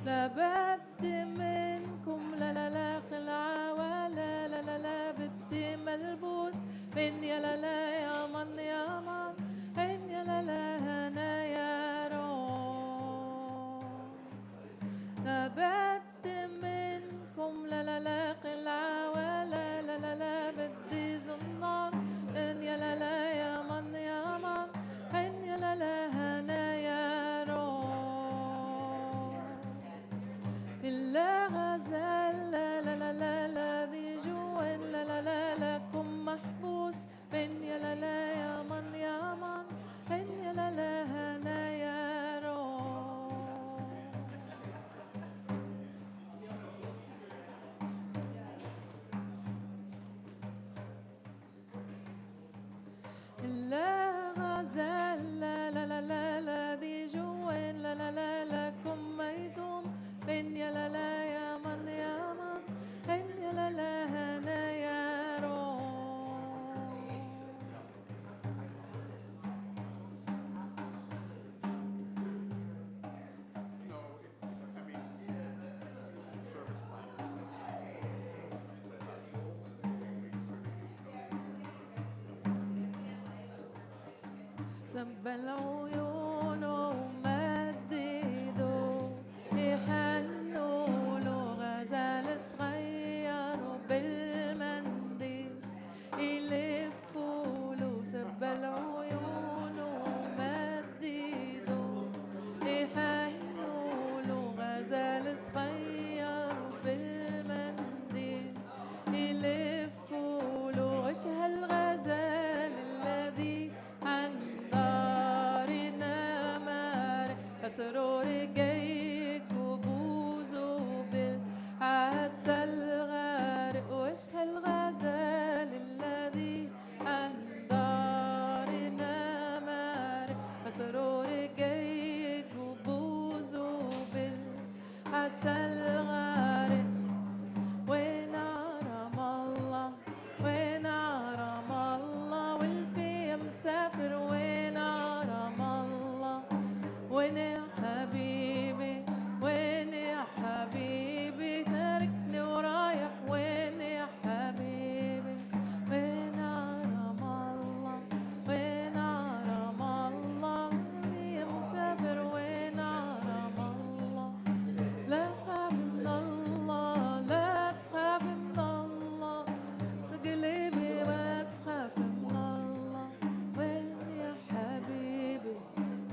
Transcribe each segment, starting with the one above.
لا بدي منكم لا لا لا خلعة ولا لا لا لا بدي ملبوس من يا لا لا يا من يا من إن يا لا لا هنا يا روح لا بدي منكم لا لا لا خلعة ولا لا لا لا بدي زنار إن يا لا لا يا من يا من إن يا لا لا هنا يا روح إلا غزال لا لا لا لا لا ذي جوا لا لا لا لكم محبوس من يا لا لا يا من يا من إن يا لا لا هنا يا روح إلا غزال لا لا لا لا لا ذي جوا لا لا لا لكم ميدوم من يا لا لا يا من يا من إن يا لا لا هنا يا روح سب العيون ومد ايده يحنوا له غزال صغير بالمنديل يلفوا له سب العيون ومد ايده يحنوا له غزال صغير بالمنديل يلفوا له وش هالغزال الذي عن دارنا مارق أسرور جيك وبوزه بالعسل غارق وش هالغزال الذي عن دارنا مارق أسرور جيك وبوزه بالعسل غارق وين عرم الله وين عرم الله والفي مسافر وين عرم الله وين يا حبيبي وين يا حبيبي تاركني ورايح وين يا حبيبي وين عرم الله وين عرم الله والفي مسافر وين عرم الله لا تخاف من الله لا تخاف من الله قلبي ما تخاف من الله وين يا حبيبي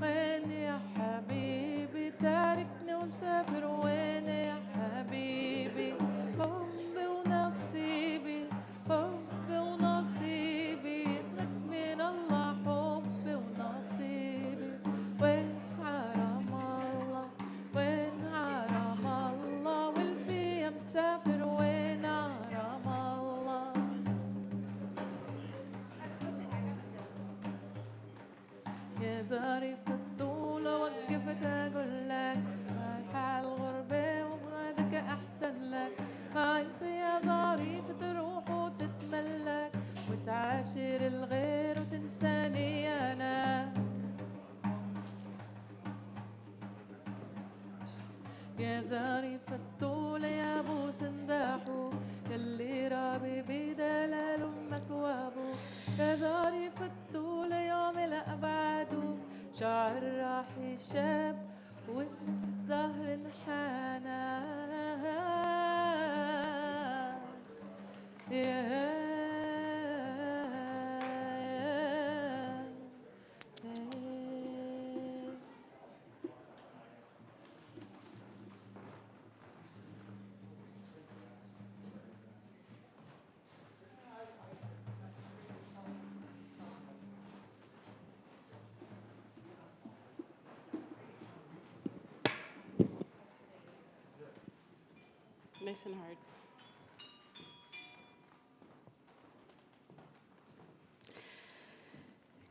وين يا حبيبي تاركني وسافر وين يا حبيبي حبي ونصيبي حبي ونصيبي لك من الله حبي ونصيبي وين حرم الله وين حرم الله والفي مسافر وين حرم الله يا ظريف الطولة وقفت أقول لك رايحة عالغربة ومرادك أحسن لك خايفة يا ظريف تروح وتتملك وتعاشر الغير وتنساني أنا يا ظريف الطولة يا أبو سنداحو يلي رابي بدلال أمك وأبوك يا ظريف الطولة يوم الأبعد شعر راح شاب والظهر انحنى Nice and hard.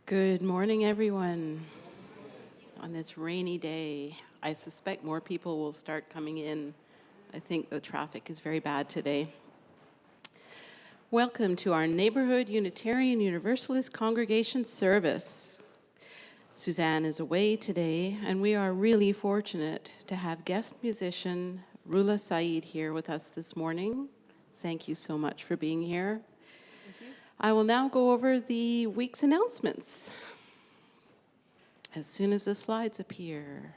Good morning, everyone. On this rainy day, I suspect more people will start coming in. I think the traffic is very bad today. Welcome to our Neighborhood Unitarian Universalist Congregation service. Suzanne is away today, and we are really fortunate to have guest musician Roula Siad here with us this morning. Thank you so much for being here. I will now go over the week's announcements as soon as the slides appear.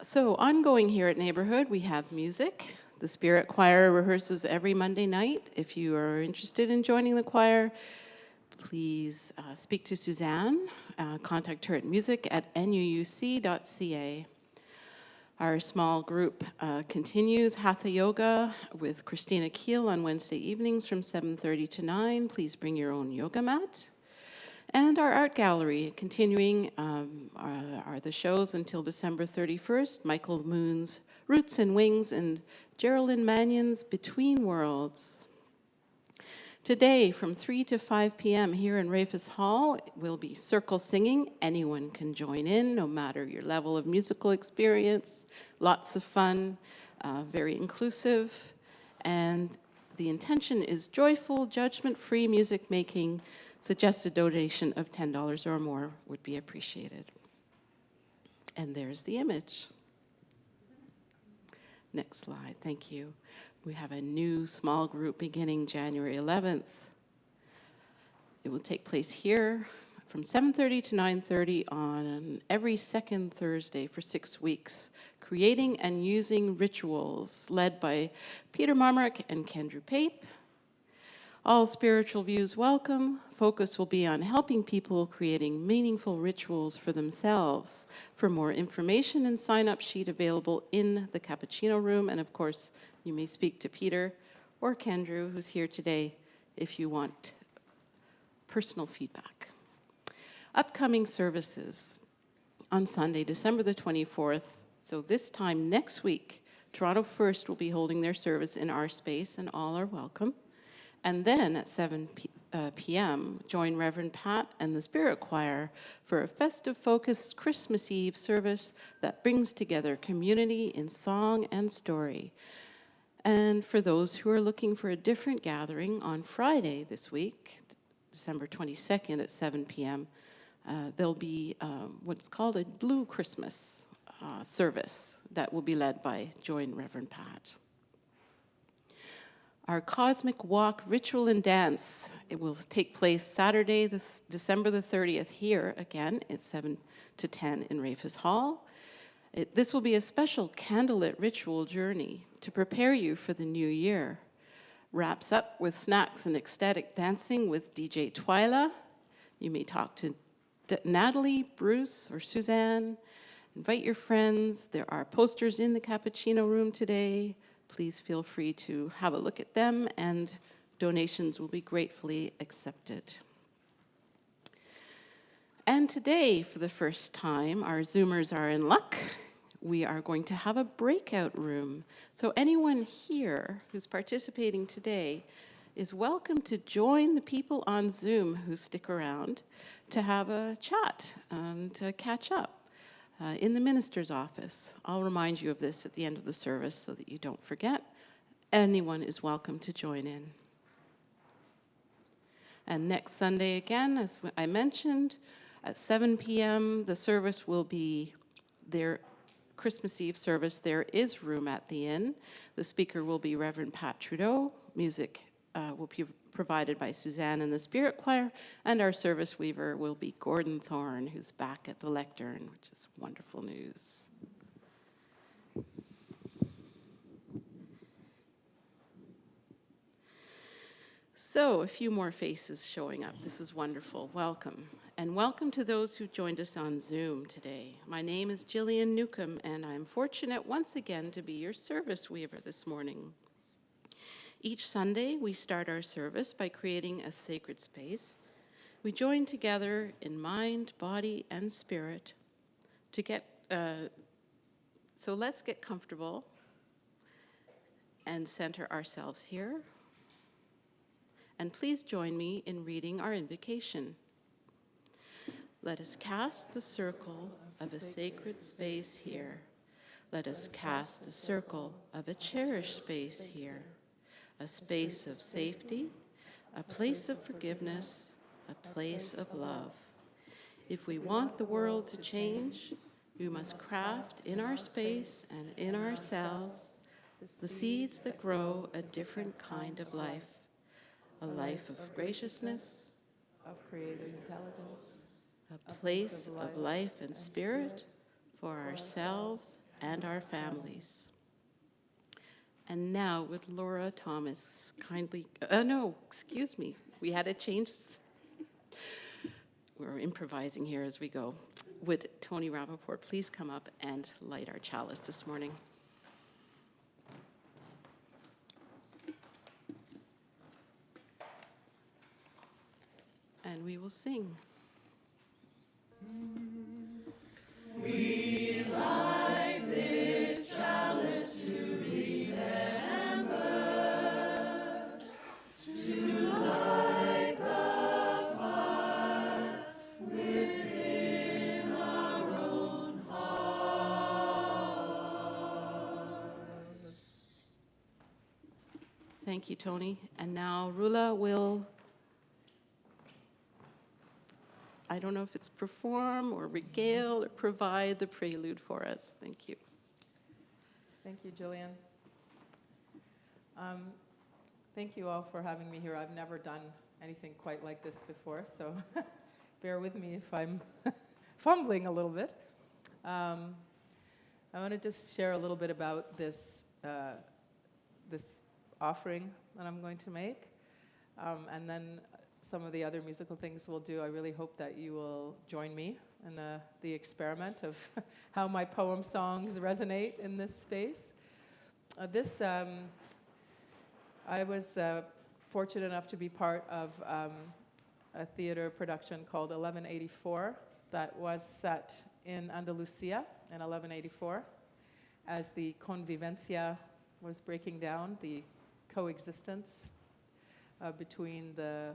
So, ongoing here at Neighborhood, we have music. The Spirit Choir rehearses every Monday night. If you are interested in joining the choir, please speak to Suzanne. Contact her at music@nuuc.ca. Our small group continues Hatha Yoga with Christina Keel on Wednesday evenings from 7:30 to 9. Please bring your own yoga mat. And our art gallery continuing are the shows until December 31st. Michael Moon's Roots and Wings and Geraldine Mannion's Between Worlds. Today from 3 to 5 p.m. here in Rafus Hall will be circle singing. Anyone can join in, no matter your level of musical experience. Lots of fun, very inclusive. And the intention is joyful, judgment-free music making. Suggested donation of $10 or more would be appreciated. And there's the image. Next slide, thank you. We have a new small group beginning January 11th. It will take place here from 7:30 to 9:30 on every second Thursday for 6 weeks, creating and using rituals, led by Peter Marmarick and Kendra Pape. All spiritual views welcome. Focus will be on helping people creating meaningful rituals for themselves. For more information and sign-up sheet available in the Cappuccino Room. And of course, you may speak to Peter or Kendra, who's here today, if you want personal feedback. Upcoming services on Sunday, December the 24th. So this time next week, Toronto First will be holding their service in our space, and all are welcome. And then at 7 p.m., join Reverend Pat and the Spirit Choir for a festive-focused Christmas Eve service that brings together community in song and story. And for those who are looking for a different gathering, on Friday this week, December 22nd at 7 p.m., there'll be what's called a Blue Christmas service that will be led by Join Reverend Pat. Our Cosmic Walk Ritual and Dance, it will take place Saturday, December the 30th here again at 7 to 10 in Rafus Hall. This will be a special candlelit ritual journey to prepare you for the new year. Wraps up with snacks and ecstatic dancing with DJ Twyla. You may talk to Natalie, Bruce, or Suzanne. Invite your friends. There are posters in the Cappuccino Room today. Please feel free to have a look at them, and donations will be gratefully accepted. And today, for the first time, our Zoomers are in luck. We are going to have a breakout room. So anyone here who's participating today is welcome to join the people on Zoom who stick around to have a chat and to catch up. In the minister's office. I'll remind you of this at the end of the service so that you don't forget. Anyone is welcome to join in. And next Sunday again, as I mentioned, at 7 p.m., the service will be their Christmas Eve service. There is room at the inn. The speaker will be Reverend Pat Trudeau. Music will be provided by Suzanne and the Spirit Choir, and our service weaver will be Gordon Thorne, who's back at the lectern, which is wonderful news. So, a few more faces showing up. This is wonderful. Welcome. And welcome to those who joined us on Zoom today. My name is Gillian Newcomb, and I'm fortunate once again to be your service weaver this morning. Each Sunday, we start our service by creating a sacred space. We join together in mind, body, and spirit to so let's get comfortable and center ourselves here. And please join me in reading our invocation. Let us cast the circle of a sacred space here. Let us cast the circle of a cherished space here. A space of safety, a place of forgiveness, a place of love. If we want the world to change, we must craft in our space and in ourselves the seeds that grow a different kind of life, a life of graciousness, of creative intelligence, a place of life and spirit for ourselves and our families. And now would Laura Thomas kindly, we had a change. We're improvising here as we go. Would Tony Rappaport please come up and light our chalice this morning? And we will sing. We light this chalice to remember, to light the fire within our own hearts. Thank you, Tony. And now Roula will, I don't know if it's perform or regale or provide the prelude for us. Thank you. Thank you, Gillian. Thank you all for having me here. I've never done anything quite like this before, so bear with me if I'm fumbling a little bit. I want to just share a little bit about this offering that I'm going to make, and then some of the other musical things we'll do. I really hope that you will join me in the experiment of how my poem songs resonate in this space. I was fortunate enough to be part of a theater production called 1184 that was set in Andalusia in 1184 as the convivencia was breaking down, the coexistence between the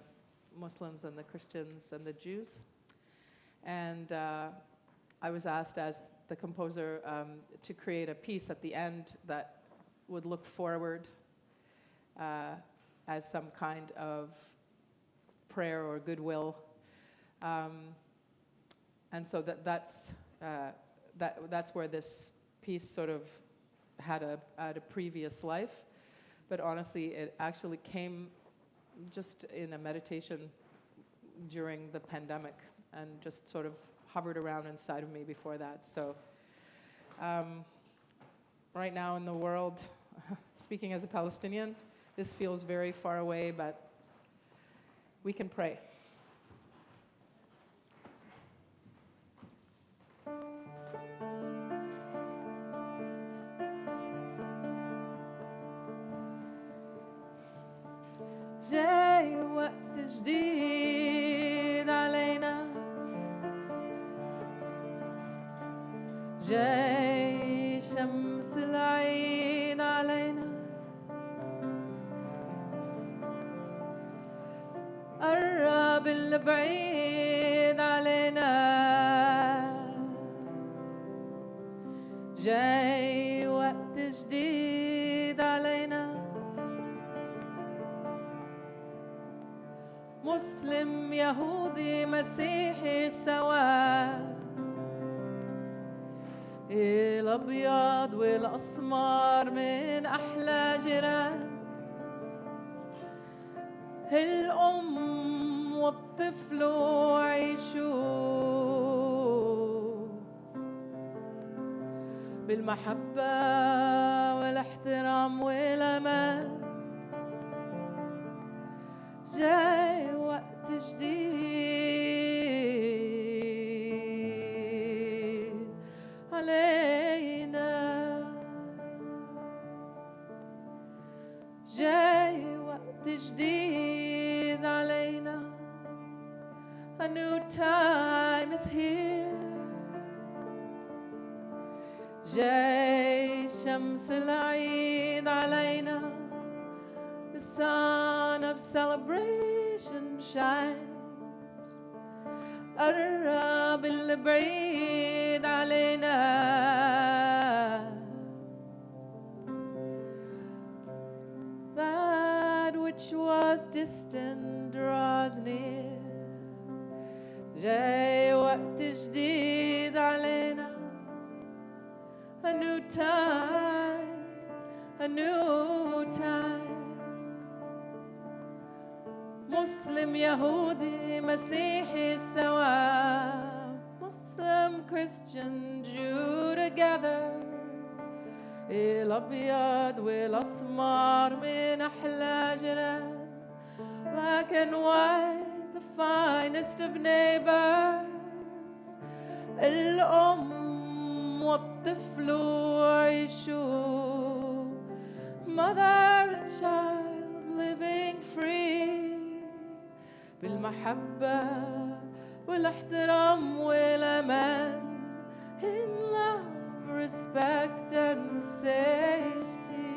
Muslims and the Christians and the Jews. And I was asked as the composer to create a piece at the end that would look forward as some kind of prayer or goodwill. And so that's where this piece sort of had a previous life. But honestly, it actually came just in a meditation during the pandemic and just sort of hovered around inside of me before that. So right now in the world, speaking as a Palestinian, this feels very far away, but we can pray. جاي وقت جديد علينا، جاي شمس العيد علينا، قرب البعيد علينا، جاي وقت جديد علينا، مسلم يهودي مسيحي سوا، الأبيض والأسمر من أحلى جيران، الأم والطفل عيشوا بالمحبة والاحترام والأمان. جاي وقت جديد علينا، جاي وقت جديد علينا. A new time is here. جاي شمس العيد علينا. The sun of celebration shines. قرب البعيد علينا. That which was distant draws near. جاي وقت جديد علينا. A new time, a new time. مسلم يهودي مسيحي سوا. Muslim, Christian, Jew together. الأبيض والأسمر من أحلى جيران. Black and white, the finest of neighbors. الأم والطفل يعيشوا. Mother and child living free. بالمحبة والاحترام والأمان. In love, respect and safety.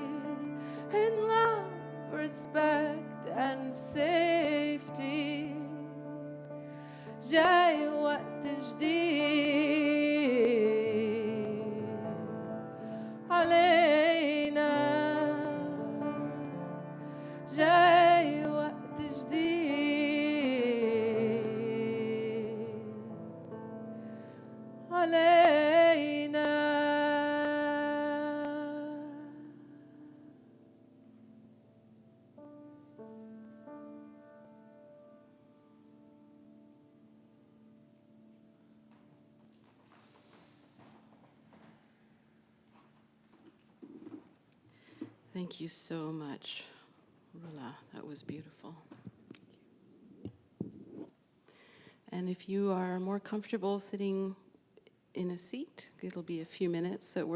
In love, respect and safety. جاي وقت جديد علينا. جاي وقت جديد علينا. Thank you so much, Roula. That was beautiful. And if you are more comfortable sitting in a seat, it'll be a few minutes that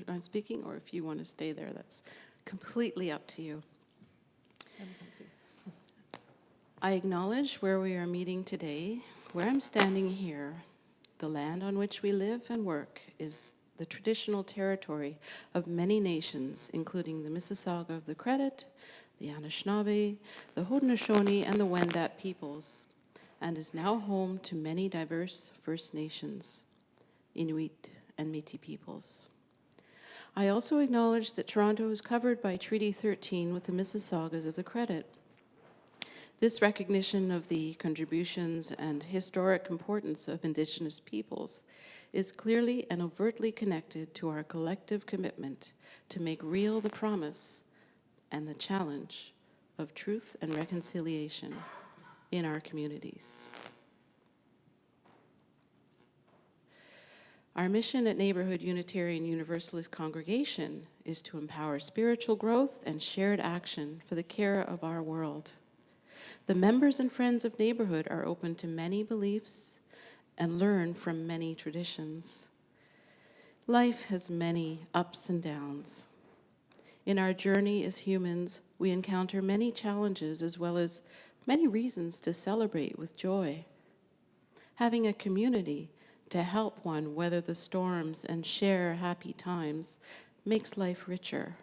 I'm speaking, or if you want to stay there, that's completely up to you. I acknowledge where we are meeting today. Where I'm standing here, the land on which we live and work is the traditional territory of many nations, including the Mississauga of the Credit, the Anishinaabe, the Haudenosaunee, and the Wendat peoples, and is now home to many diverse First Nations, Inuit, and Métis peoples. I also acknowledge that Toronto is covered by Treaty 13 with the Mississaugas of the Credit. This recognition of the contributions and historic importance of Indigenous peoples is clearly and overtly connected to our collective commitment to make real the promise and the challenge of truth and reconciliation in our communities. Our mission at Neighborhood Unitarian Universalist Congregation is to empower spiritual growth and shared action for the care of our world. The members and friends of Neighborhood are open to many beliefs and learn from many traditions. Life has many ups and downs. In our journey as humans, we encounter many challenges as well as many reasons to celebrate with joy. Having a community to help one weather the storms and share happy times makes life richer.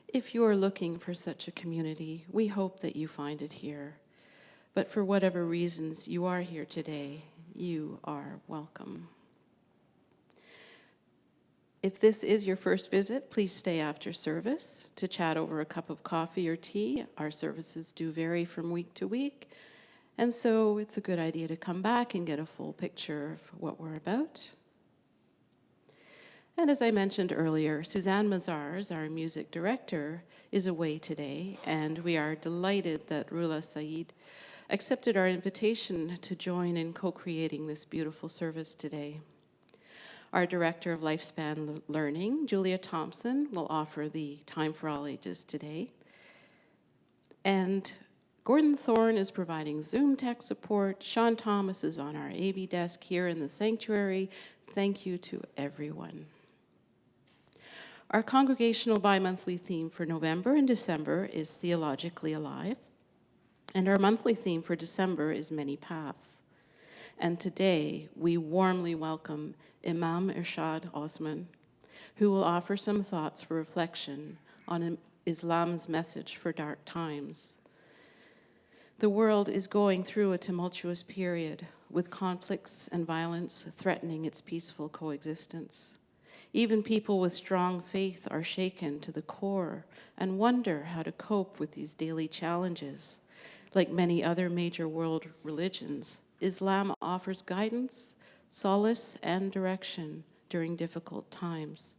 If you are looking for such a community, we hope that you find it here. But for whatever reasons you are here today, you are welcome. If this is your first visit, please stay after service to chat over a cup of coffee or tea. Our services do vary from week to week, and so it's a good idea to come back and get a full picture of what we're about. And as I mentioned earlier, Suzanne Mazars, our music director, is away today, and we are delighted that Roula Siad accepted our invitation to join in co-creating this beautiful service today. Our Director of Lifespan Learning, Julia Thompson, will offer the Time for All Ages today. And Gordon Thorne is providing Zoom tech support. Sean Thomas is on our AV desk here in the sanctuary. Thank you to everyone. Our congregational bi-monthly theme for November and December is Theologically Alive. And our monthly theme for December is Many Paths. And today, we warmly welcome Imam Irshad Osman, who will offer some thoughts for reflection on Islam's message for dark times. The world is going through a tumultuous period with conflicts and violence threatening its peaceful coexistence. Even people with strong faith are shaken to the core and wonder how to cope with these daily challenges. Like many other major world religions, Islam offers guidance, solace, and direction during difficult times.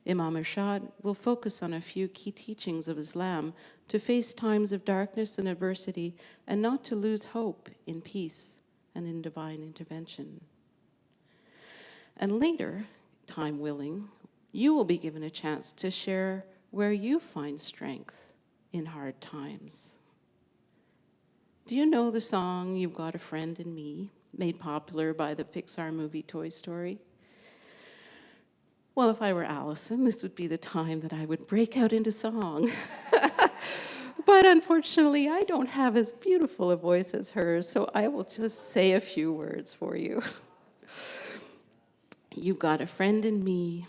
Imam Irshad will focus on a few key teachings of Islam to face times of darkness and adversity and not to lose hope in peace and in divine intervention. And later, time willing, you will be given a chance to share where you find strength in hard times. Do you know the song You've Got a Friend in Me, made popular by the Pixar movie Toy Story? Well, if I were Allison, this would be the time that I would break out into song. But unfortunately, I don't have as beautiful a voice as hers, so I will just say a few words for you. You've got a friend in me.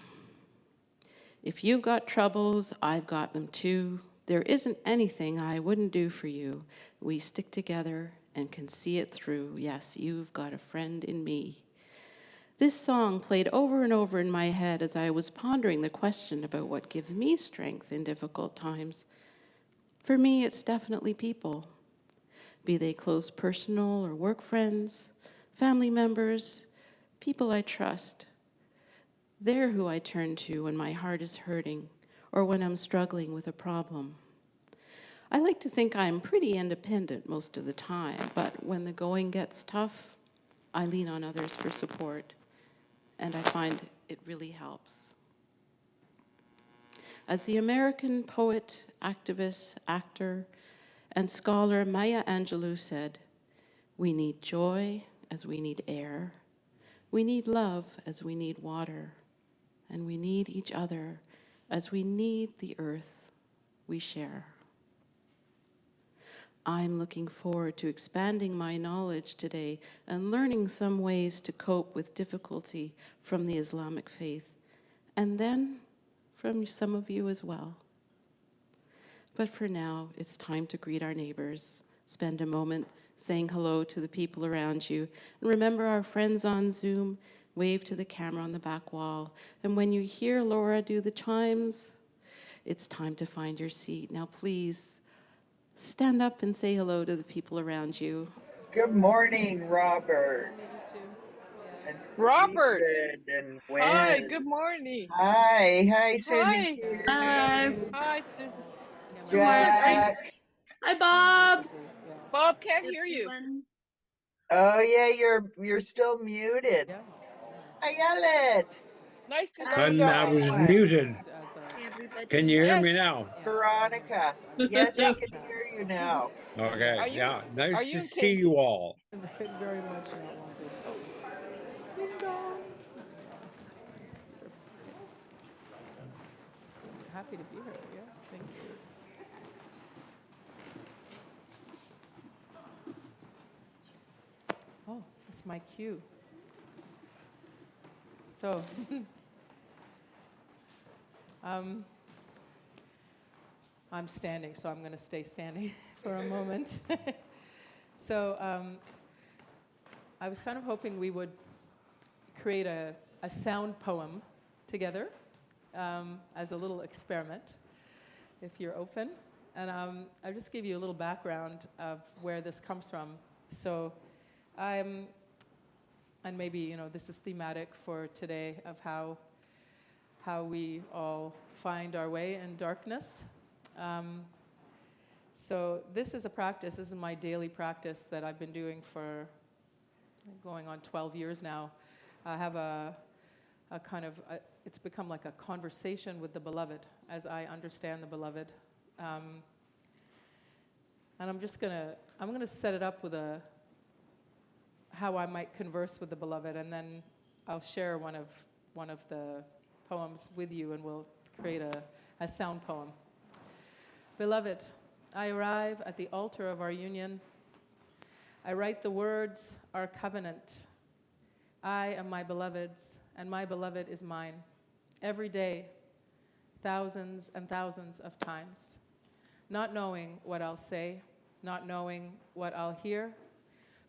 If you've got troubles, I've got them too. There isn't anything I wouldn't do for you. We stick together and can see it through. Yes, you've got a friend in me. This song played over and over in my head as I was pondering the question about what gives me strength in difficult times. For me, it's definitely people, be they close personal or work friends, family members, people I trust. They're who I turn to when my heart is hurting or when I'm struggling with a problem. I like to think I'm pretty independent most of the time, but when the going gets tough, I lean on others for support, and I find it really helps. As the American poet, activist, actor, and scholar Maya Angelou said, we need joy as we need air, we need love as we need water, and we need each other as we need the earth we share. I'm looking forward to expanding my knowledge today and learning some ways to cope with difficulty from the Islamic faith, and then from some of you as well. But for now, it's time to greet our neighbors, spend a moment saying hello to the people around you, and remember our friends on Zoom, wave to the camera on the back wall, and when you hear Laura do the chimes, it's time to find your seat. Now please, stand up and say hello to the people around you. Good morning, Robert Nice to meet you too. and Robert, Stephen and hi, Gwen. good morning. Hi, Susie Hi, Q, Hi. Good. hi, Susan. Yeah, my Good morning. Susan, are you, Jack. Hi, Bob. yeah. Bob can't hear you. Everyone. Oh yeah, you're still muted. Yeah. Hi, Yellet. Nice to Hello, see you, And I Bob. was Dawn. muted. Just as a, Hey, Can everybody. you hear Yes, me now? yeah, Veronica. I Yes, yeah. we use can caps, hear you so. now. Okay. Are you, Yeah. are Nice you to in see Kings? you all. Very much not wanted. Oh, ding dong. Happy to be here. Yeah, thank you. Oh, that's my cue. So, um, I'm standing, so I'm going to stay standing for a moment. So, I was kind of hoping we would create a sound poem together as a little experiment, if you're open. And I'll just give you a little background of where this comes from. So, and maybe, you know, this is thematic for today of how we all find our way in darkness. So this is a practice, this is my daily practice that I've been doing for going on 12 years now. I have a kind of, it's become like a conversation with the beloved as I understand the beloved. And I'm gonna set it up with how I might converse with the beloved, and then I'll share one of the poems with you, and we'll create a sound poem. Beloved, I arrive at the altar of our union. I write the words, our covenant. I am my beloved's, and my beloved is mine. Every day, thousands and thousands of times. Not knowing what I'll say, not knowing what I'll hear,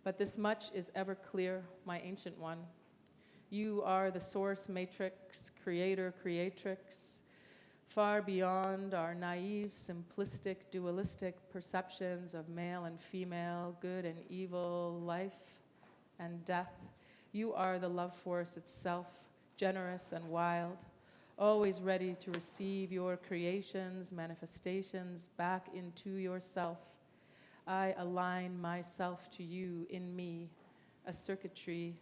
but this much is ever clear, my ancient one. You are the source matrix, creator, creatrix, far beyond our naive, simplistic, dualistic perceptions of male and female, good and evil, life, and death. You are the love force itself, generous and wild, always ready to receive your creations, manifestations back into yourself. I align myself to you in me, a circuitry,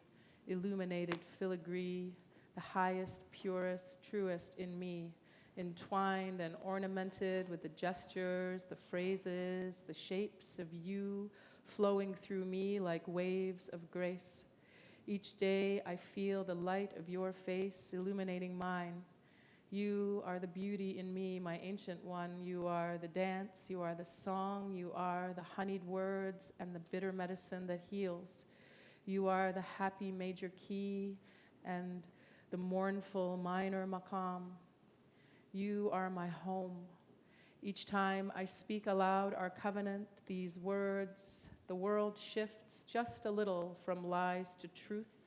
illuminated filigree, the highest, purest, truest in me, entwined and ornamented with the gestures, the phrases, the shapes of you flowing through me like waves of grace. Each day I feel the light of your face illuminating mine. You are the beauty in me, my ancient one. You are the dance, you are the song, you are the honeyed words and the bitter medicine that heals. You are the happy major key and the mournful minor maqam. You are my home. Each time I speak aloud our covenant, these words, the world shifts just a little from lies to truth.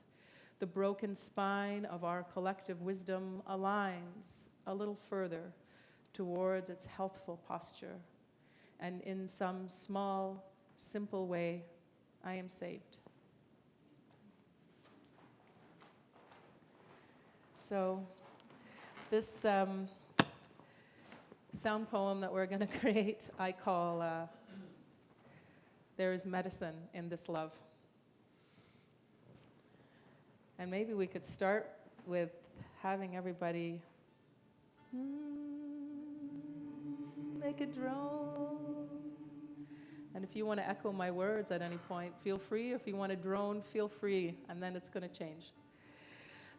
The broken spine of our collective wisdom aligns a little further towards its healthful posture. And in some small, simple way, I am saved. So this sound poem that we're going to create, I call There is Medicine in This Love. And maybe we could start with having everybody make a drone. And if you want to echo my words at any point, feel free. If you want to drone, feel free. And then it's going to change.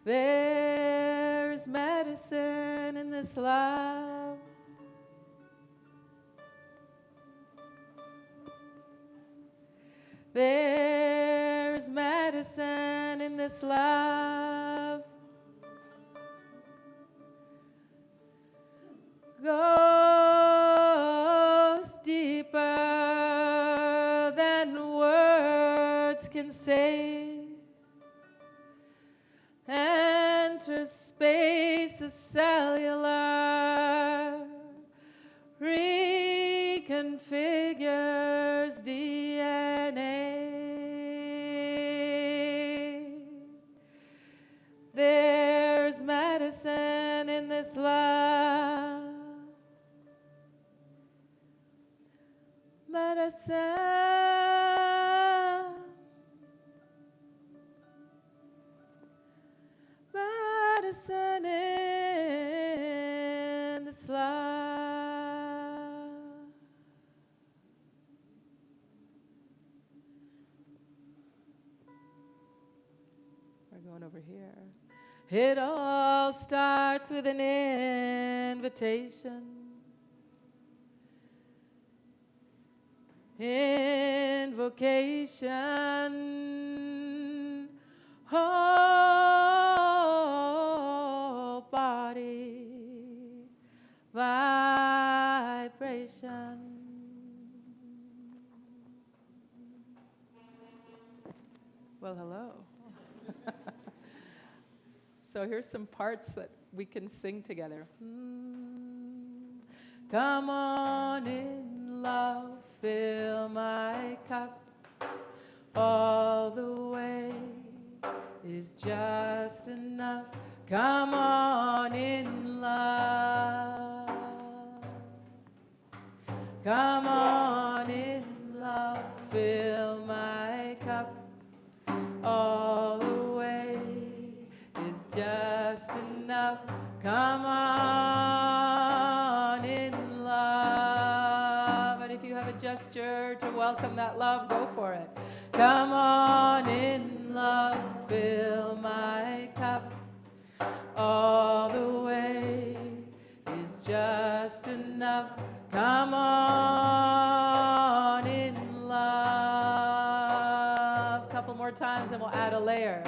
There's medicine in this love. There's medicine in this love. Goes deeper than words can say. Enters spaces cellular. Reconfigures DNA. There's medicine in this love. Medicine. Medicine in this love. We're going over here. It all starts with an invitation. Invocation. Whole body vibration. Well, hello. So here's some parts that we can sing together. Come on in, love, fill my cup. All the way is just enough. Come on in, love. Come on in, love, fill my cup. All the way is just enough. Come on in, love. And if you have a gesture to welcome that love, go for it. Come on in, love, fill my cup. All the way is just enough. Come on in, love. Couple more times and we'll add a layer.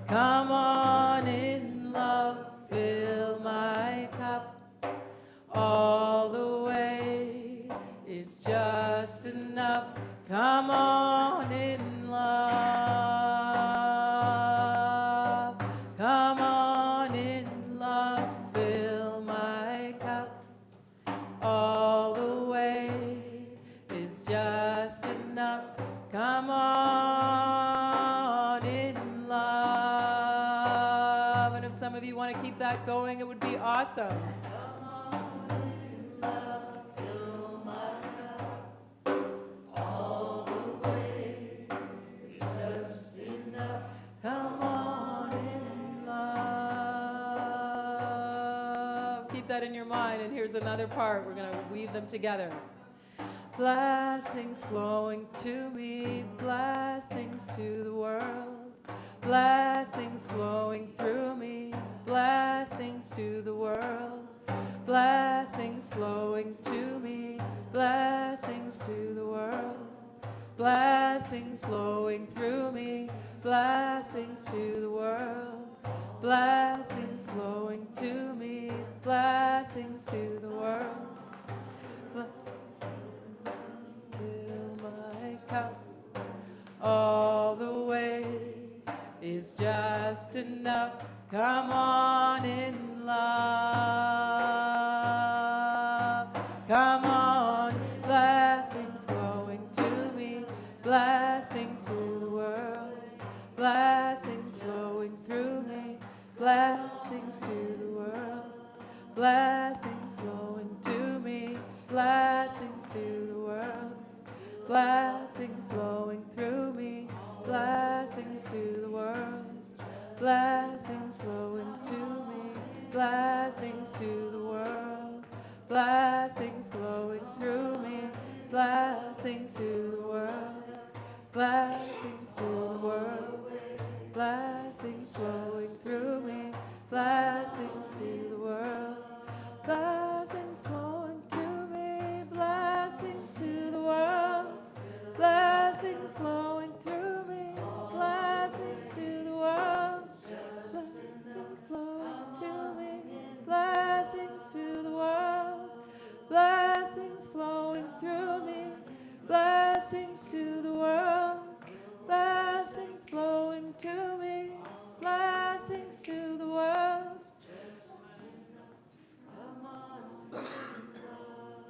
Come on in, love, fill my cup. All the way is just enough. Come on in, love. Come on in, love, fill my cup. All the way is just enough. Come on of you want to keep that going, it would be awesome. Come on in love. Keep that in your mind, and here's another part. We're going to weave them together. Blessings flowing to me, blessings to the world. Blessings flowing through me, blessings to the world. Blessings flowing to me, blessings to the world. Blessings flowing through me, blessings to the world. Blessings flowing to me, blessings to the world. Fill my cup all the way is just enough. Come on in love. Come on, blessings flowing to me, blessings to the world. Blessings flowing through me, blessings to the world. Blessings flowing to me, blessings to the world. Blessings flowing through me, blessings to the world. Blessings flowing to me, blessings to the world. Blessings flowing through me, blessings to the world. Blessings to the world. Blessings flowing through me, blessings to the world. Blessings flowing to me, blessings to the world. Blessings flowing through me, blessings to the world. Blessings flowing to me, blessings to the world. Blessings flowing through me, blessings to the world. Blessings flowing to me, blessings to the world.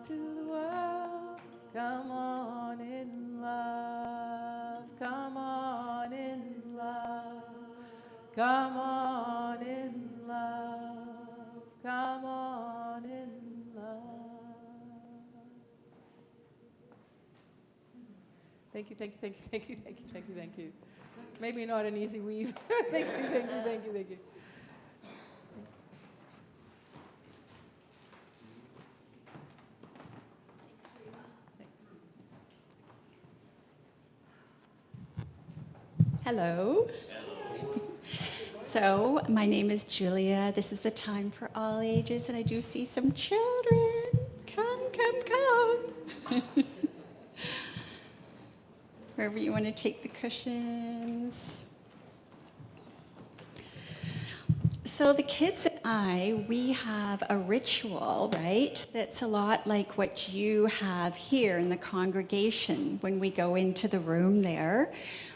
To the world, come on in love, come on in love, come on in love, come on in love. Thank you, thank you, thank you, thank you, thank you, thank you, thank you. Maybe not an easy weave. Thank you, thank you, thank you, thank you. Hello. So, my name is Julia. This is the time for all ages, and I do see some children. Come, come, come. Wherever you want to take the cushions. So the kids and I, we have a ritual, right? That's a lot like what you have here in the congregation when we go into the room there.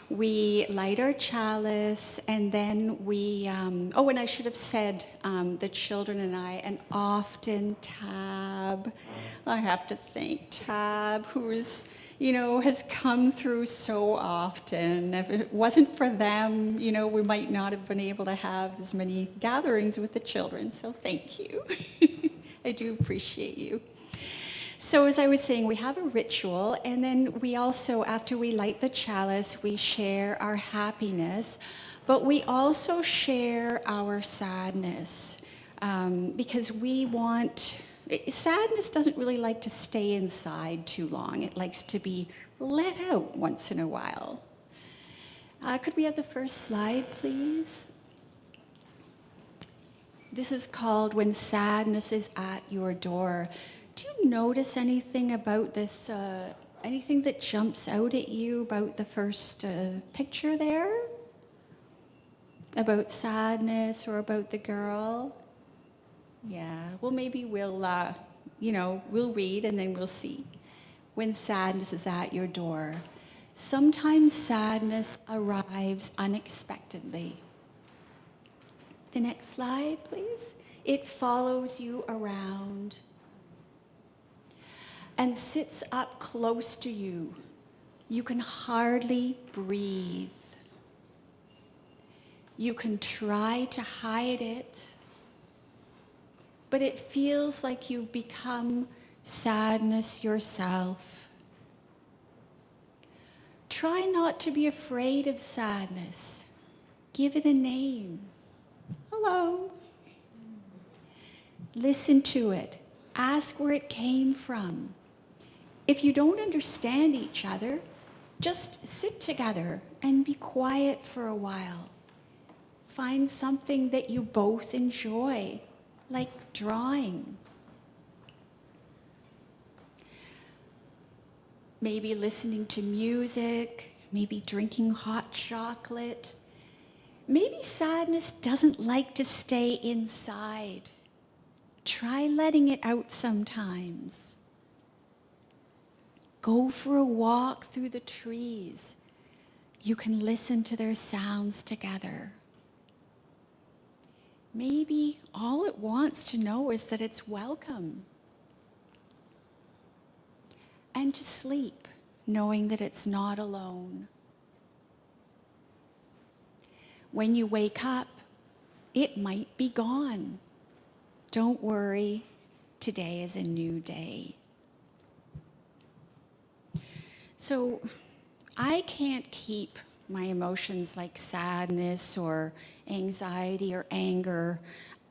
We light our chalice, and then we, and I should have said the children and I, and often Tab, I have to thank Tab, who's, has come through so often. If it wasn't for them, we might not have been able to have as many gatherings with the children, so thank you. I do appreciate you. So as I was saying, we have a ritual, and then we also, after we light the chalice, we share our happiness, but we also share our sadness, because sadness doesn't really like to stay inside too long. It likes to be let out once in a while. Could we have the first slide, please? This is called When Sadness is at Your Door. Do you notice anything about this, anything that jumps out at you about the first picture there? About sadness or about the girl? Yeah, well, maybe we'll read and then we'll see. When sadness is at your door. Sometimes sadness arrives unexpectedly. The next slide, please. It follows you around and sits up close to you. You can hardly breathe. You can try to hide it, but it feels like you've become sadness yourself. Try not to be afraid of sadness. Give it a name. Hello. Listen to it. Ask where it came from. If you don't understand each other, just sit together and be quiet for a while. Find something that you both enjoy, like drawing. Maybe listening to music, maybe drinking hot chocolate. Maybe sadness doesn't like to stay inside. Try letting it out sometimes. Go for a walk through the trees. You can listen to their sounds together. Maybe all it wants to know is that it's welcome. And to sleep, knowing that it's not alone. When you wake up, it might be gone. Don't worry, today is a new day. So I can't keep my emotions like sadness or anxiety or anger.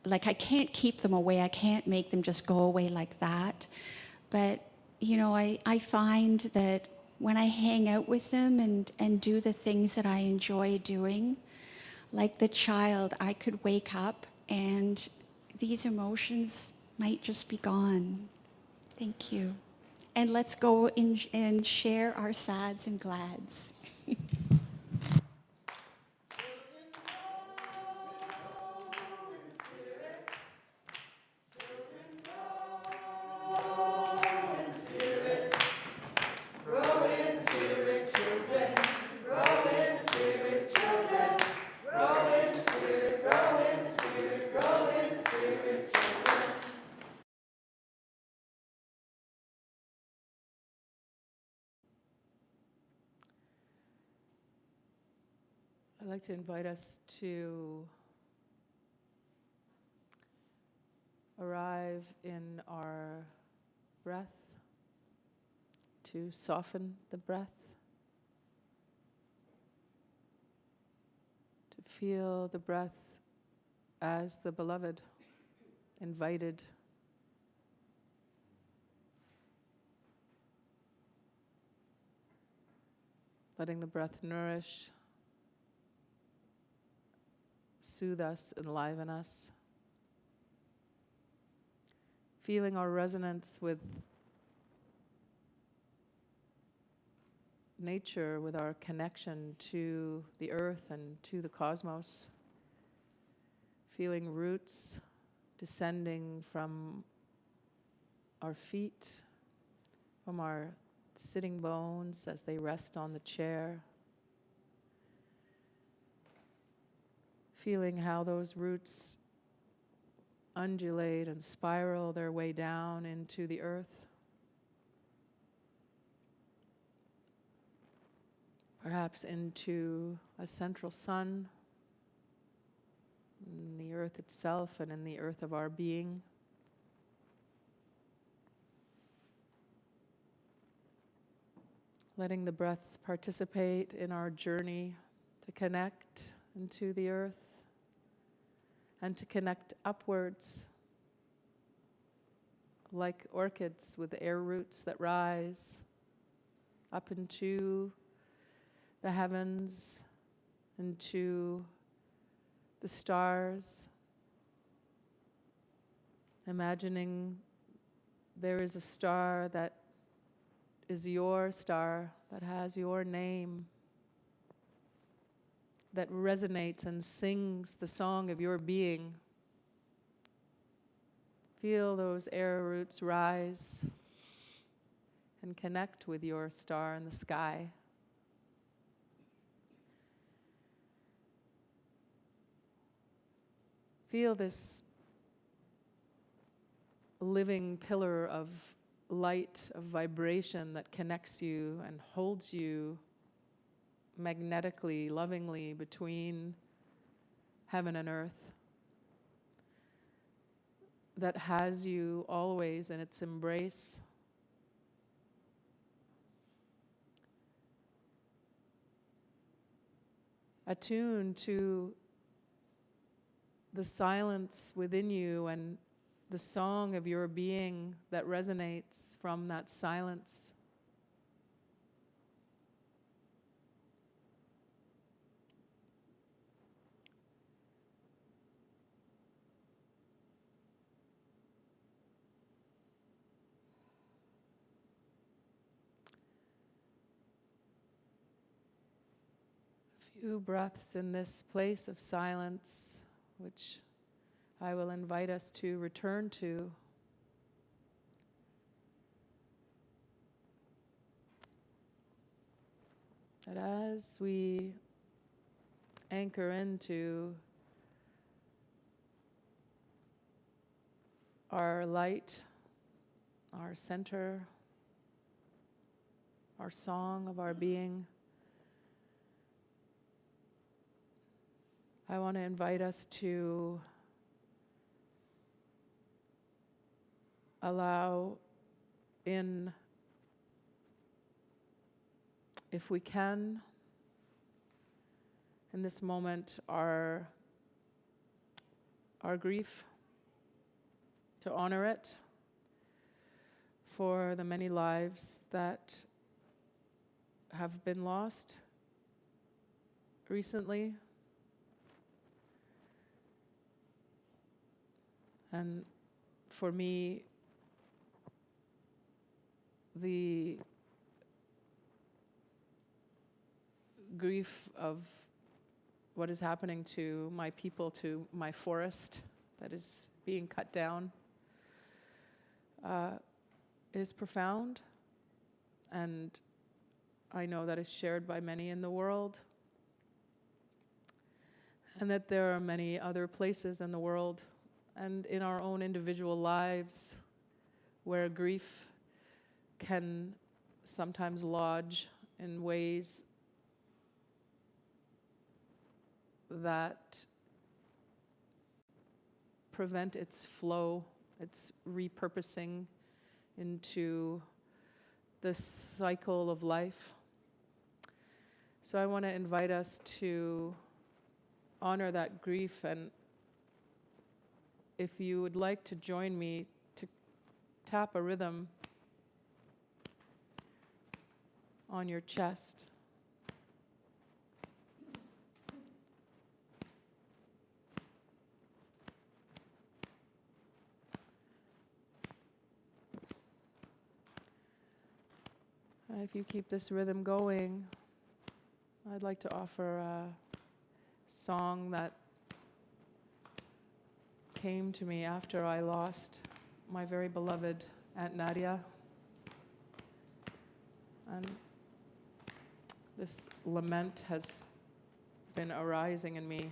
Like I can't keep them away. I can't make them just go away like that. But, you know, I find that when I hang out with them and do the things that I enjoy doing, like the child, I could wake up and these emotions might just be gone. Thank you. And let's go and share our sads and glads. I'd like to invite us to arrive in our breath, to soften the breath, to feel the breath as the beloved, invited, letting the breath nourish, soothe us, enliven us. Feeling our resonance with nature, with our connection to the earth and to the cosmos. Feeling roots descending from our feet, from our sitting bones as they rest on the chair. Feeling how those roots undulate and spiral their way down into the earth. Perhaps into a central sun, in the earth itself and in the earth of our being. Letting the breath participate in our journey to connect into the earth and to connect upwards, like orchids with air roots that rise up into the heavens, into the stars, imagining there is a star that is your star, that has your name, that resonates and sings the song of your being. Feel those air roots rise and connect with your star in the sky. Feel this living pillar of light, of vibration that connects you and holds you magnetically, lovingly between heaven and earth, that has you always in its embrace. Attune to the silence within you and the song of your being that resonates from that silence. A few breaths in this place of silence, which I will invite us to return to. That as we anchor into our light, our center, our song of our being, I want to invite us to allow in, if we can, in this moment, our grief, to honor it for the many lives that have been lost recently. And for me, the grief of what is happening to my people, to my forest that is being cut down, is profound. And I know that is shared by many in the world. And that there are many other places in the world and in our own individual lives where grief can sometimes lodge in ways that prevent its flow, its repurposing into the cycle of life. So I want to invite us to honor that grief, and if you would like to join me to tap a rhythm on your chest. And if you keep this rhythm going, I'd like to offer a song that came to me after I lost my very beloved Aunt Nadia. And this lament has been arising in me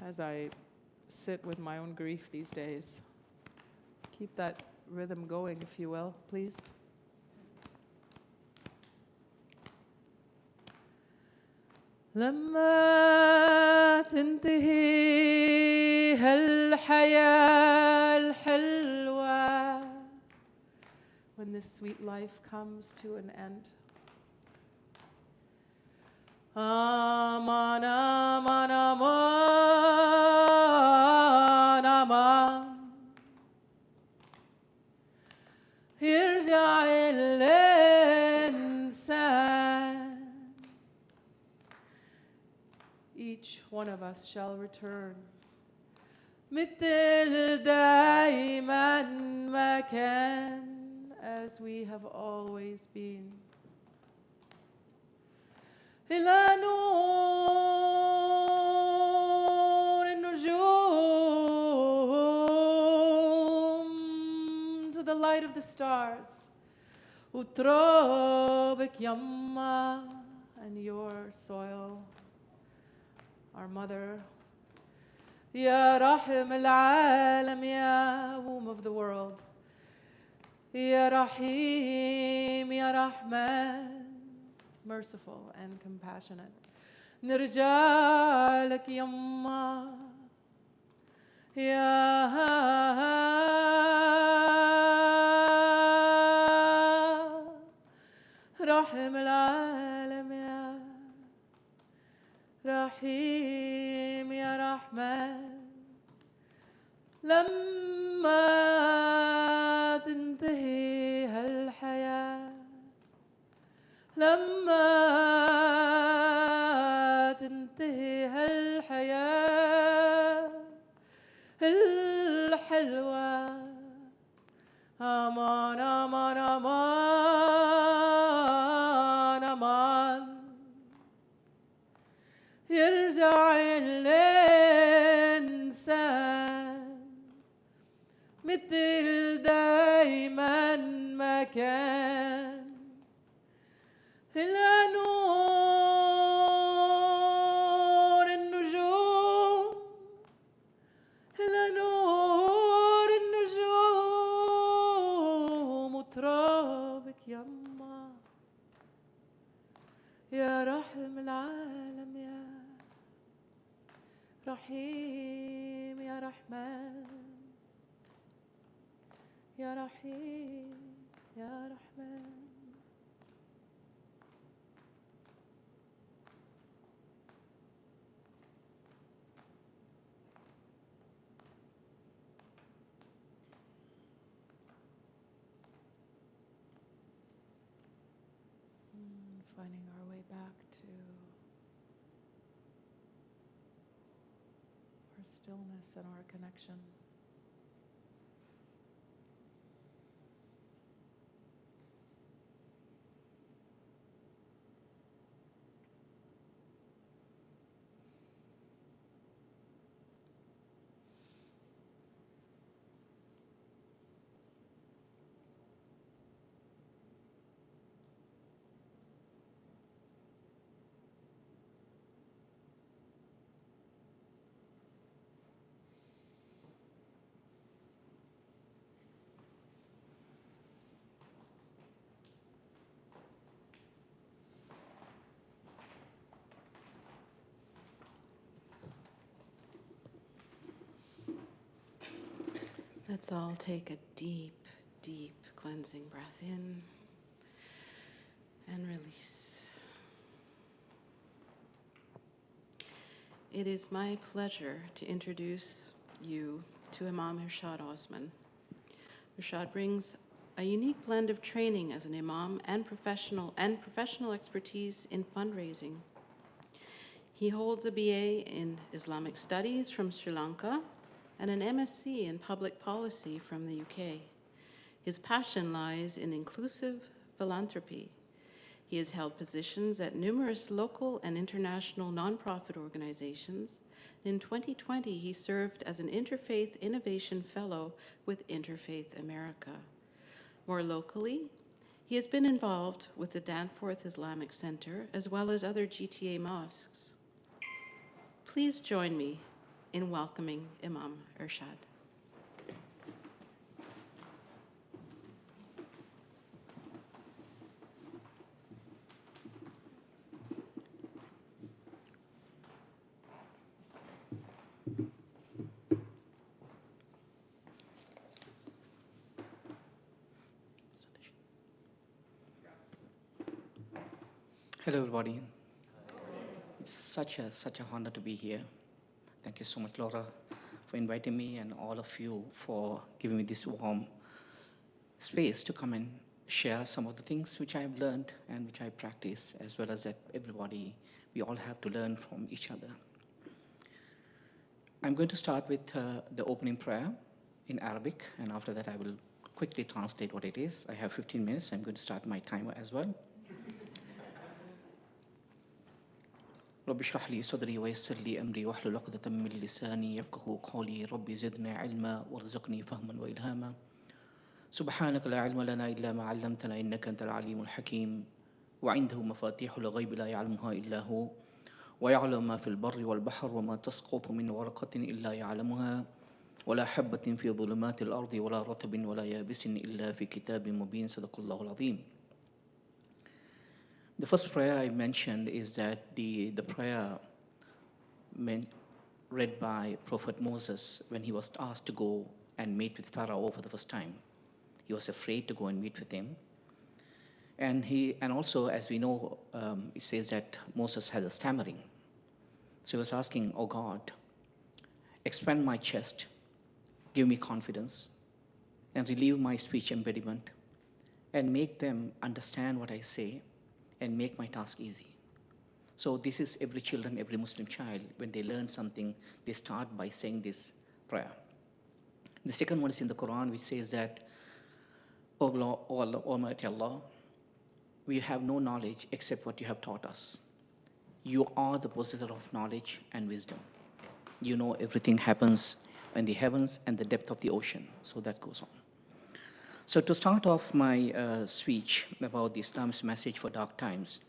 as I sit with my own grief these days. Keep that rhythm going, if you will, please. لما تنتهي هالحياة الحلوة, when this sweet life comes to an end. Aman, aman, aman, aman, يرجع الإنسان. Each one of us shall return مثل دايما ما كان, as we have always been. إلى نور النجوم, to the light of the stars. وترابك يما, and your soil, our mother. يا رحم العالم, يا womb of the world. يا رحيم, يا رحمن, merciful and compassionate. نرجع لك يما يا رحم العالم يا رحيم يا رحمن لما تنتهي هالحياة لما تنتهي هالحياة الحلوة أمان أمان أمان أمان يرجع الإنسان مثل دايما ما كان إلى نور النجوم إلى نور النجوم وترابك يما يا رحم العالم يا رحيم يا رحمن يا رحيم يا رحمن Finding our way back to our stillness and our connection. Let's all take a deep, deep cleansing breath in and release. It is my pleasure to introduce you to Imam Irshad Osman. Irshad brings a unique blend of training as an imam and professional expertise in fundraising. He holds a BA in Islamic Studies from Sri Lanka and an MSc in Public Policy from the UK. His passion lies in inclusive philanthropy. He has held positions at numerous local and international nonprofit organizations. In 2020, he served as an Interfaith Innovation Fellow with Interfaith America. More locally, he has been involved with the Danforth Islamic Center as well as other GTA mosques. Please join me in welcoming Imam Irshad. Hello, everybody. It's such a honor to be here. Thank you so much, Laura, for inviting me, and all of you for giving me this warm space to come and share some of the things which I've learned and which I practice, as well as that everybody, we all have to learn from each other. I'm going to start with the opening prayer in Arabic, and after that I will quickly translate what it is. I have 15 minutes. I'm going to start my timer as well. رب اشرح لي صدري ويسر لي أمري واحلل عقدة من لساني يفقهوا قولي ربي زدني علما وارزقني فهما وإلهاما سبحانك لا علم لنا إلا ما علمتنا إنك أنت العليم الحكيم وعنده مفاتيح الغيب لا يعلمها إلا هو ويعلم ما في البر والبحر وما تسقط من ورقة إلا يعلمها ولا حبة في ظلمات الأرض ولا رطب ولا يابس إلا في كتاب مبين صدق الله العظيم. The first prayer I mentioned is that the prayer read by Prophet Moses when he was asked to go and meet with Pharaoh for the first time. He was afraid to go and meet with him. And also, as we know, it says that Moses had a stammering. So he was asking, oh God, expand my chest, give me confidence, and relieve my speech impediment, and make them understand what I say, and make my task easy. So this is every Muslim child, when they learn something, they start by saying this prayer. The second one is in the Quran, which says that, O Allah, Almighty Allah, we have no knowledge except what you have taught us. You are the possessor of knowledge and wisdom. You know everything happens in the heavens and the depth of the ocean. So that goes on. So to start off my speech about the Islam's message for dark times,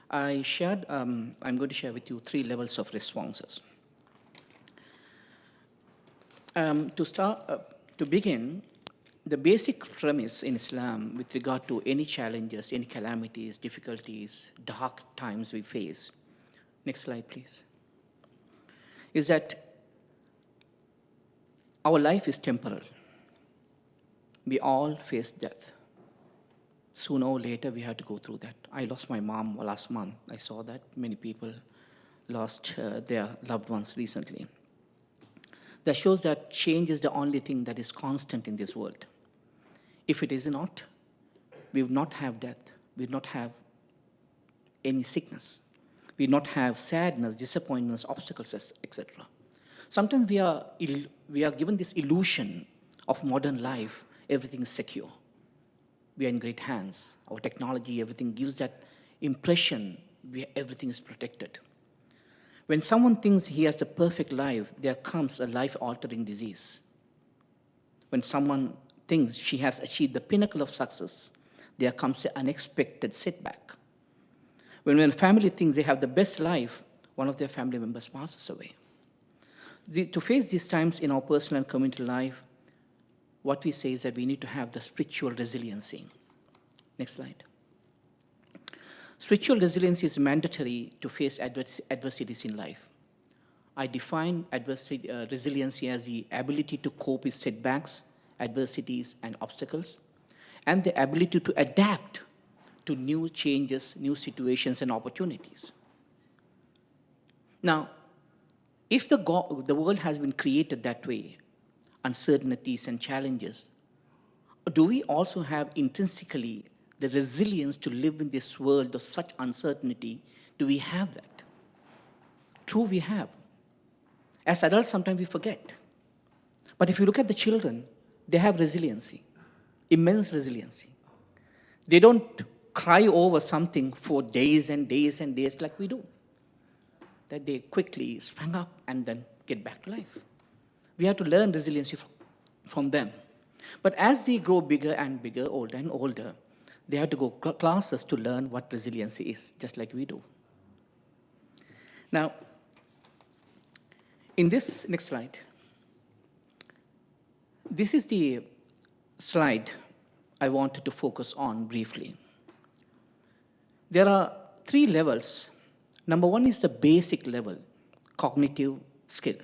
I'm going to share with you 3 levels of responses. To begin, the basic premise in Islam with regard to any challenges, any calamities, difficulties, dark times we face, next slide please, is that our life is temporal. We all face death. Sooner or later, we have to go through that. I lost my mom last month. I saw that many people lost their loved ones recently. That shows that change is the only thing that is constant in this world. If it is not, we will not have death. We will not have any sickness. We will not have sadness, disappointments, obstacles, etc. Sometimes we are given this illusion of modern life. Everything is secure. We are in great hands. Our technology, everything gives that impression everything is protected. When someone thinks he has the perfect life, there comes a life-altering disease. When someone thinks she has achieved the pinnacle of success, there comes an unexpected setback. When a family thinks they have the best life, one of their family members passes away. To face these times in our personal and community life, what we say is that we need to have the spiritual resiliency. Next slide. Spiritual resilience is mandatory to face adversities in life. I define resiliency as the ability to cope with setbacks, adversities, and obstacles, and the ability to adapt to new changes, new situations, and opportunities. Now, if the world has been created that way, uncertainties and challenges, do we also have intrinsically the resilience to live in this world of such uncertainty? Do we have that? True, we have. As adults, sometimes we forget. But if you look at the children, they have resiliency, immense resiliency. They don't cry over something for days and days and days like we do. That they quickly sprang up and then get back to life. We have to learn resiliency from them. But as they grow bigger and bigger, older and older, they have to go classes to learn what resiliency is, just like we do. Now, in this next slide, this is the slide I wanted to focus on briefly. There are 3 levels. Number 1 is the basic level, cognitive skill.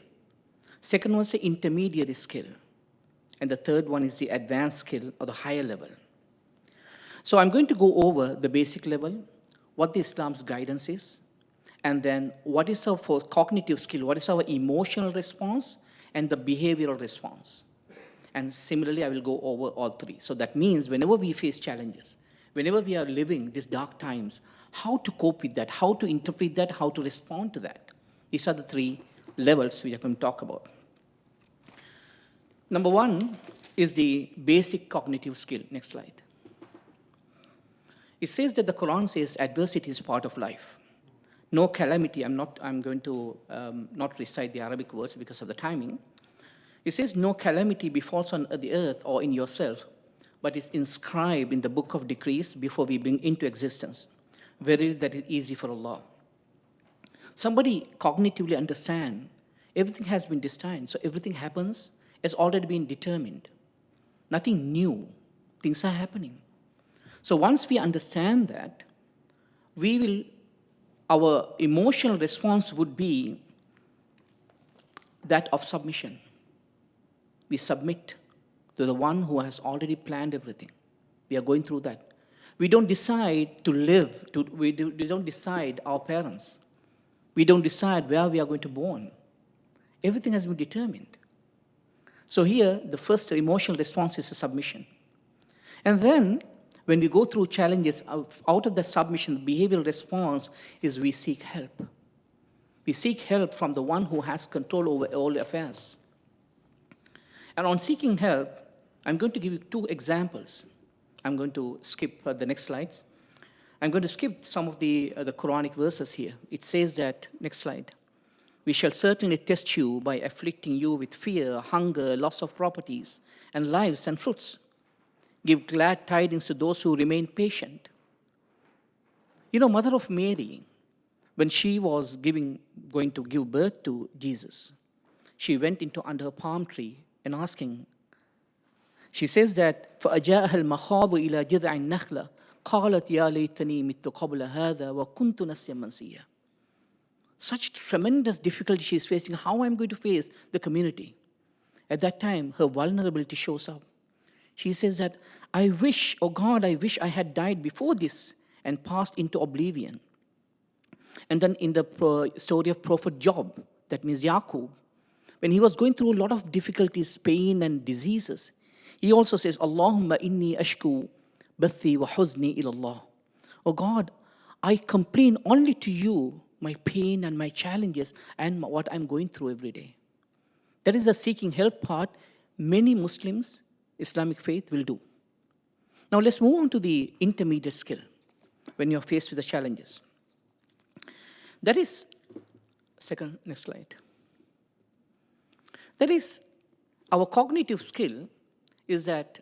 Second one is the intermediate skill. And the third one is the advanced skill or the higher level. So I'm going to go over the basic level, what the Islam's guidance is, and then what is our for cognitive skill, what is our emotional response, and the behavioral response. And similarly, I will go over all 3. So that means whenever we face challenges, whenever we are living these dark times, how to cope with that, how to interpret that, how to respond to that. These are the 3 levels we are going to talk about. Number 1 is the basic cognitive skill. Next slide. It says that the Quran says adversity is part of life. No calamity, I'm going to not recite the Arabic words because of the timing. It says no calamity befalls on the earth or in yourself, but is inscribed in the book of decrees before we bring into existence. Verily that is easy for Allah. Somebody cognitively understand everything has been destined, so everything happens has already been determined. Nothing new. Things are happening. So once we understand that, our emotional response would be that of submission. We submit to the one who has already planned everything. We are going through that. We don't decide to live, we don't decide our parents. We don't decide where we are going to born. Everything has been determined. So here, the first emotional response is a submission. And then, when we go through challenges, out of the submission, the behavioral response is we seek help. We seek help from the one who has control over all affairs. And on seeking help, I'm going to give you two examples. I'm going to skip the next slides. I'm going to skip some of the Quranic verses here. It says that, next slide, we shall certainly test you by afflicting you with fear, hunger, loss of properties, and lives and fruits. Give glad tidings to those who remain patient. You know, Mother of Mary, when she was going to give birth to Jesus, she went under a palm tree and asking. She says that فَأَجَاءَهَا الْمَخَاضُ إِلَى جِذْعِ النَّخْلَةِ قَالَتْ يَا لَيْتَنِي مِتُّ قَبْلَ هَذَا وَكُنْتُ نَسْيًا مَنْسِيًّا. Such tremendous difficulty she is facing. How I'm going to face the community? At that time, her vulnerability shows up. She says that, I wish, oh God, I wish I had died before this and passed into oblivion. And then in the story of Prophet Job, that means Yaqub, when he was going through a lot of difficulties, pain and diseases, he also says, Allahumma inni ashku bathi wa huzni ilallah. Oh God, I complain only to you my pain and my challenges and what I'm going through every day. That is the seeking help part many Muslims, Islamic faith, will do. Now let's move on to the intermediate skill when you're faced with the challenges. That is, next slide. That is, our cognitive skill is that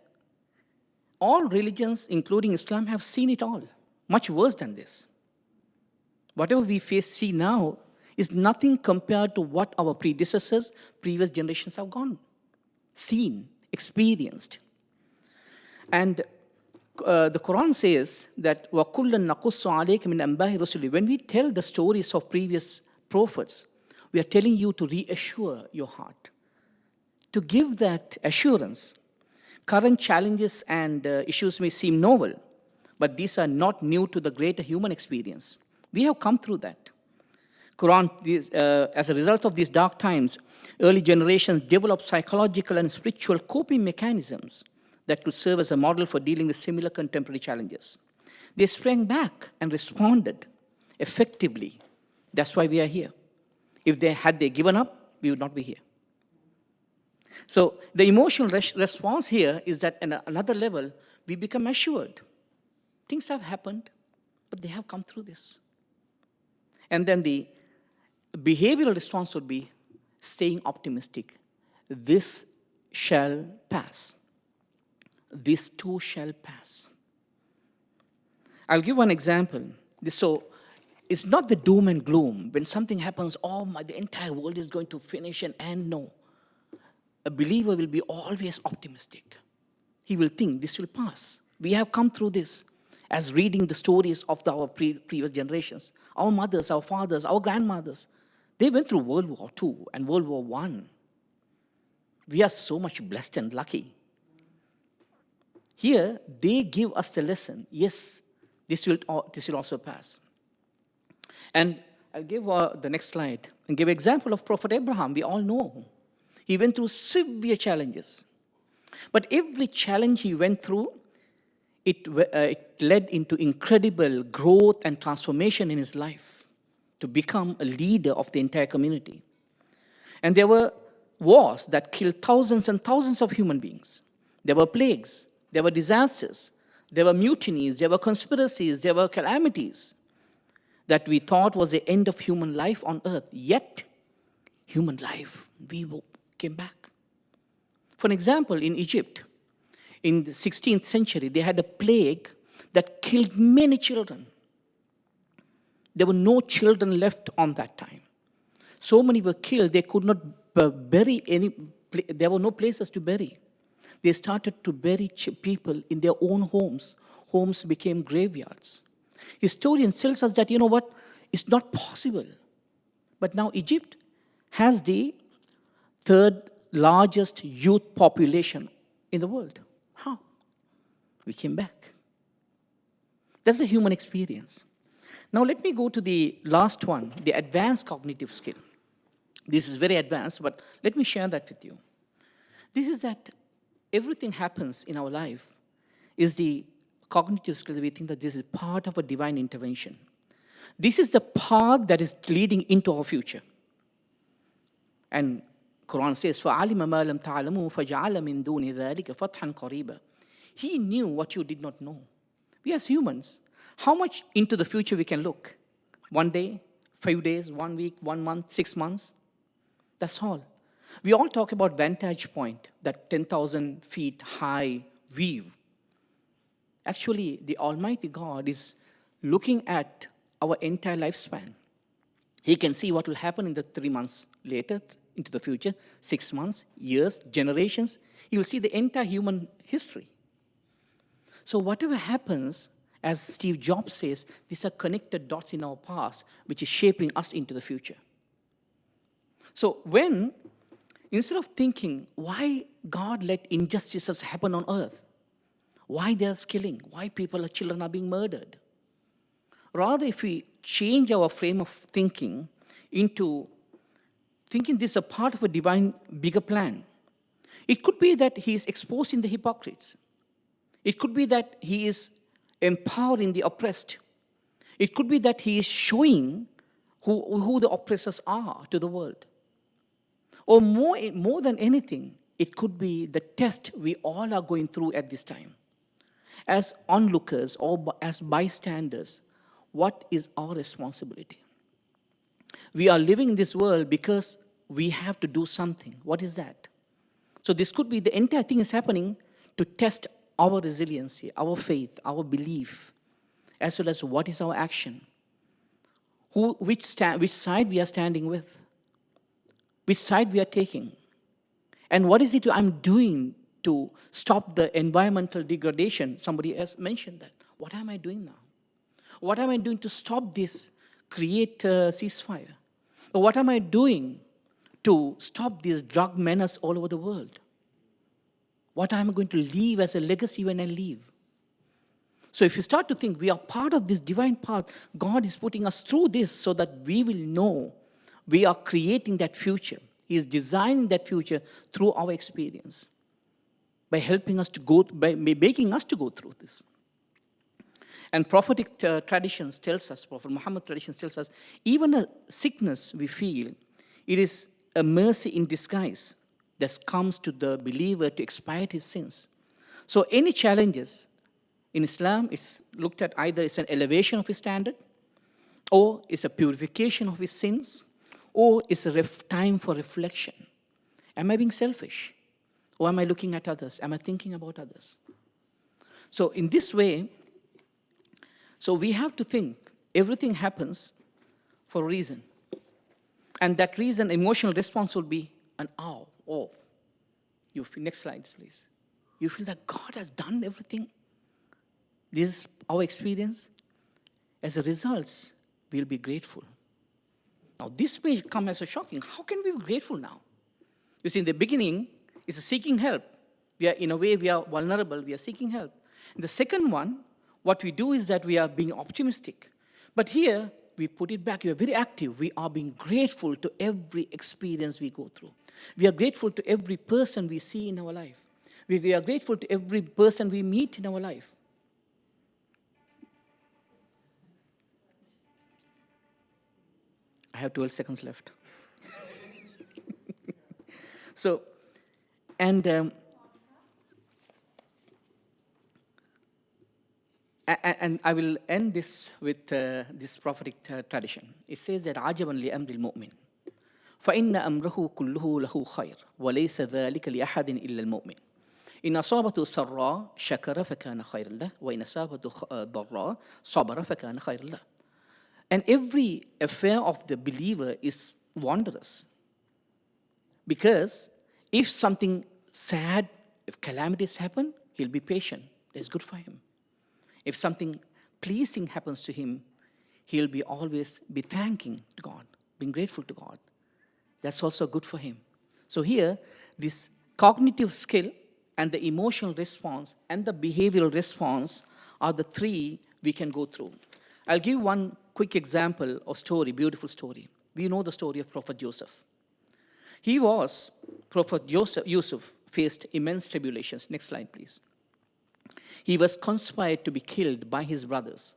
all religions, including Islam, have seen it all, much worse than this. Whatever we see now is nothing compared to what our predecessors, previous generations have seen, experienced. And the Quran says that وَكُلًّا نَقُصُّ عَلَيْكَ مِنْ أَنْبَاءِ رُسُلِ. When we tell the stories of previous prophets, we are telling you to reassure your heart, to give that assurance. Current challenges and issues may seem novel, but these are not new to the greater human experience. We have come through that. As a result of these dark times, early generations developed psychological and spiritual coping mechanisms that could serve as a model for dealing with similar contemporary challenges. They sprang back and responded effectively. That's why we are here. If had they given up, we would not be here. So the emotional response here is that at another level, we become assured. Things have happened, but they have come through this. And then the behavioral response would be staying optimistic. This shall pass. This too shall pass. I'll give one example. So it's not the doom and gloom. When something happens, the entire world is going to finish and end. No. A believer will be always optimistic. He will think this will pass. We have come through this. As reading the stories of our previous generations, our mothers, our fathers, our grandmothers, they went through World War II and World War I. We are so much blessed and lucky. Here, they give us the lesson. Yes, this will also pass. And I'll give the next slide and give an example of Prophet Abraham. We all know. He went through severe challenges. But every challenge he went through, it led into incredible growth and transformation in his life to become a leader of the entire community. And there were wars that killed thousands and thousands of human beings. There were plagues, there were disasters, there were mutinies, there were conspiracies, there were calamities that we thought was the end of human life on earth. Yet, human life, came back. For an example, in Egypt, in the 16th century, they had a plague that killed many children. There were no children left on that time. So many were killed, they could not bury there were no places to bury. They started to bury people in their own homes. Homes became graveyards. Historians tells us that, you know what, it's not possible. But now Egypt has the third largest youth population in the world. How? We came back. That's the human experience. Now let me go to the last one, the advanced cognitive skill. This is very advanced, but let me share that with you. This is that everything happens in our life is the cognitive skill. We think that this is part of a divine intervention. This is the path that is leading into our future. And Quran says, فَعَلِمَ مَا لَمْ تَعْلَمُوا فَجَعَلَ مِن دُونِ ذَلِكَ فَتْحًا قَرِيبًا. He knew what you did not know. We as humans, how much into the future we can look? 1 day, 5 days, 1 week, 1 month, 6 months? That's all. We all talk about vantage point, that 10,000 feet high view. Actually, the Almighty God is looking at our entire lifespan. He can see what will happen in the 3 months later, into the future, 6 months, years, generations. He will see the entire human history. So whatever happens, as Steve Jobs says, these are connected dots in our past, which is shaping us into the future. So when, instead of thinking, why God let injustices happen on earth? Why there's killing? Why children are being murdered? Rather, if we change our frame of thinking into thinking this is a part of a divine bigger plan, it could be that he is exposing the hypocrites. It could be that he is empowering the oppressed. It could be that he is showing who the oppressors are to the world. Or more than anything, it could be the test we all are going through at this time. As onlookers or as bystanders, what is our responsibility? We are living in this world because we have to do something. What is that? So this could be the entire thing is happening to test our resiliency, our faith, our belief, as well as what is our action. Which side we are standing with, which side we are taking, and what is it I'm doing to stop the environmental degradation. Somebody else mentioned that. What am I doing now? What am I doing to stop this, create a ceasefire? Or what am I doing to stop this drug menace all over the world? What am I going to leave as a legacy when I leave? So if you start to think we are part of this divine path, God is putting us through this so that we will know we are creating that future. He is designing that future through our experience, by helping us to go, by making us to go through this. And prophetic traditions tells us, Prophet Muhammad traditions tells us, even a sickness we feel, it is a mercy in disguise that comes to the believer to expiate his sins. So any challenges in Islam, it's looked at either as an elevation of his standard, or it's a purification of his sins, or it's a time for reflection. Am I being selfish? Or am I looking at others? Am I thinking about others? So in this way, so we have to think everything happens for a reason. And that reason, emotional response will be an awe. You feel, next slides, please. You feel that God has done everything. This is our experience. As a result, we'll be grateful. Now, this may come as a shocking. How can we be grateful now? You see, in the beginning, it's seeking help. We are, in a way, we are vulnerable. We are seeking help. And the second one, what we do is that we are being optimistic. But here, we put it back. We are very active. We are being grateful to every experience we go through. We are grateful to every person we see in our life. We are grateful to every person we meet in our life. I have 12 seconds left. So, and I will end this with this prophetic tradition. It says that عجبا لأمر المؤمن فإن أمره كله له خير وليس ذلك لأحد إلا المؤمن إن أصابته سراء شكر فكان خيرا له وإن أصابته ضراء صبر فكان خيرا له. And every affair of the believer is wondrous. Because if something sad, if calamities happen, he'll be patient. That's good for him. If something pleasing happens to him, he'll be always be thanking God, being grateful to God. That's also good for him. So here, this cognitive skill and the emotional response and the behavioral response are the three we can go through. I'll give one quick example of story, beautiful story. We know the story of Prophet Joseph. Prophet Yusuf faced immense tribulations. Next slide, please. He was conspired to be killed by his brothers.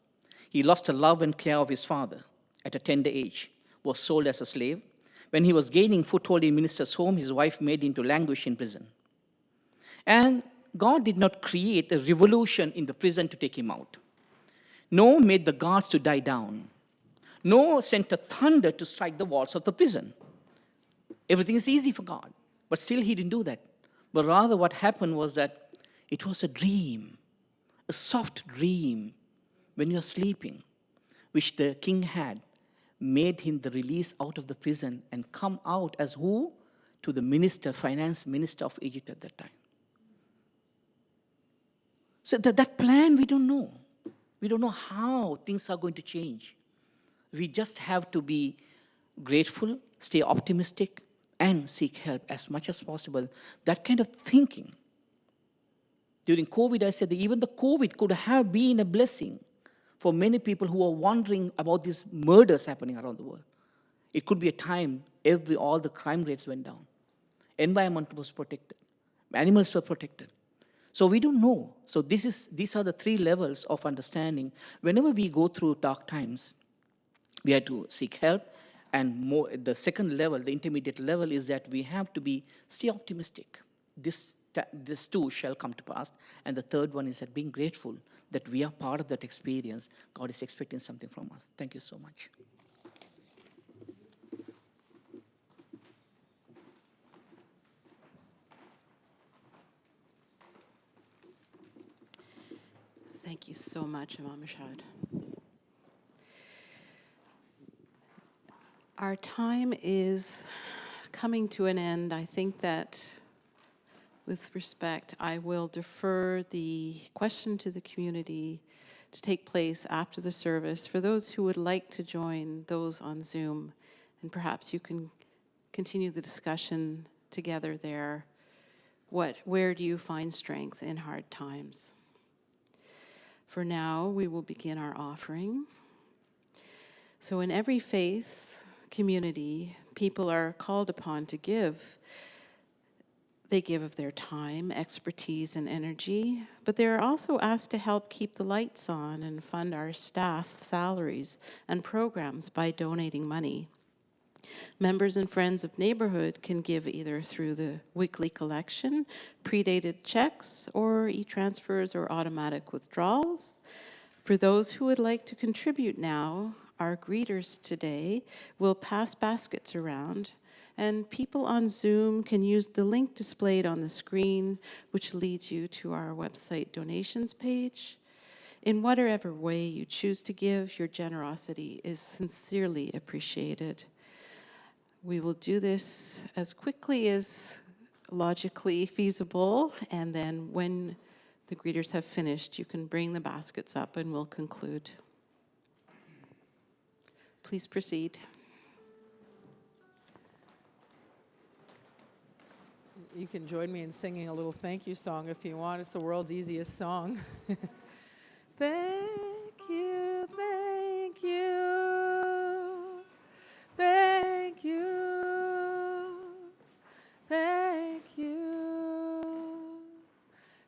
He lost the love and care of his father at a tender age, was sold as a slave. When he was gaining foothold in minister's home, his wife made him to languish in prison. And God did not create a revolution in the prison to take him out. No, made the guards to die down. No, sent a thunder to strike the walls of the prison. Everything is easy for God. But still he didn't do that. But rather what happened was that it was a dream, a soft dream when you're sleeping, which the king had, made him the release out of the prison and come out as who? To the minister, finance minister of Egypt at that time. So that plan, we don't know. We don't know how things are going to change. We just have to be grateful, stay optimistic, and seek help as much as possible. That kind of thinking. During COVID, I said that even the COVID could have been a blessing for many people who are wondering about these murders happening around the world. It could be a time all the crime rates went down. Environment was protected. Animals were protected. So we don't know. So these are the three levels of understanding. Whenever we go through dark times, we have to seek help. And the second level, the intermediate level, is that we have to stay optimistic. This too shall come to pass. And the third one is that being grateful that we are part of that experience. God is expecting something from us. Thank you so much. Thank you so much, Imam Irshad. Our time is coming to an end. I think that, with respect, I will defer the question to the community to take place after the service for those who would like to join those on Zoom, and perhaps you can continue the discussion together there. Where do you find strength in hard times? For now, we will begin our offering. So in every faith community, people are called upon to give. They give of their time, expertise, and energy, but they are also asked to help keep the lights on and fund our staff salaries and programs by donating money. Members and friends of neighborhood can give either through the weekly collection, predated checks, or e-transfers or automatic withdrawals. For those who would like to contribute now, our greeters today will pass baskets around, and people on Zoom can use the link displayed on the screen, which leads you to our website donations page. In whatever way you choose to give, your generosity is sincerely appreciated. We will do this as quickly as logically feasible, and then when the greeters have finished, you can bring the baskets up and we'll conclude. Please proceed. You can join me in singing a little thank you song if you want. It's the world's easiest song. Thank you, thank you, thank you, thank you,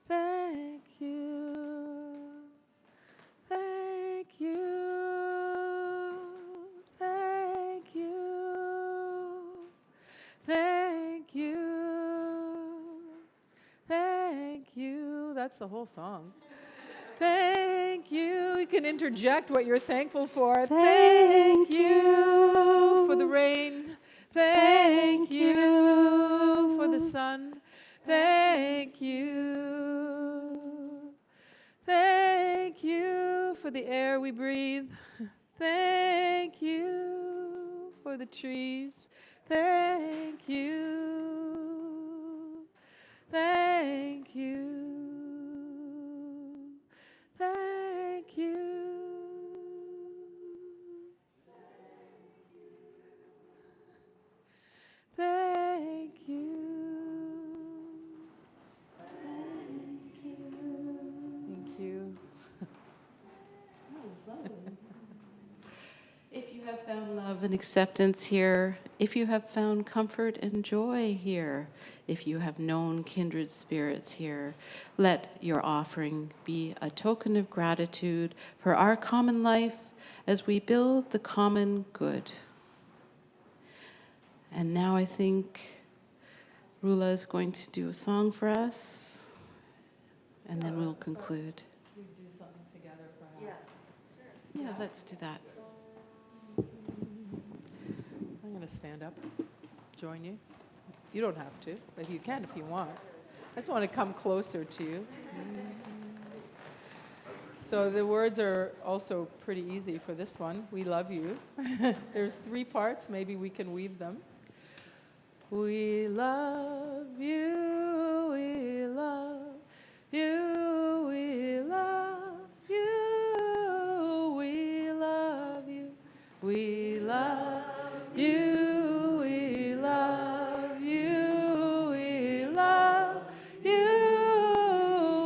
thank you, thank you, thank you, thank you, thank you. That's the whole song. Thank you. You can interject what you're thankful for. Thank you for the rain. Thank you for the sun. Thank you. Thank you for the air we breathe. Thank you for the trees. Thank you. Thank you. Thank you. and acceptance here, if you have found comfort and joy here, if you have known kindred spirits here, let your offering be a token of gratitude for our common life as we build the common good. And now I think Roula is going to do a song for us, and then we'll conclude. We do something together, perhaps. Yeah, let's do that. I'm going to stand up, join you. You don't have to, but you can if you want. I just want to come closer to you. So the words are also pretty easy for this one. We love you. There's 3 parts. Maybe we can weave them. We love you, we love you, we love you, we love you, we love you, we love you, we love you, we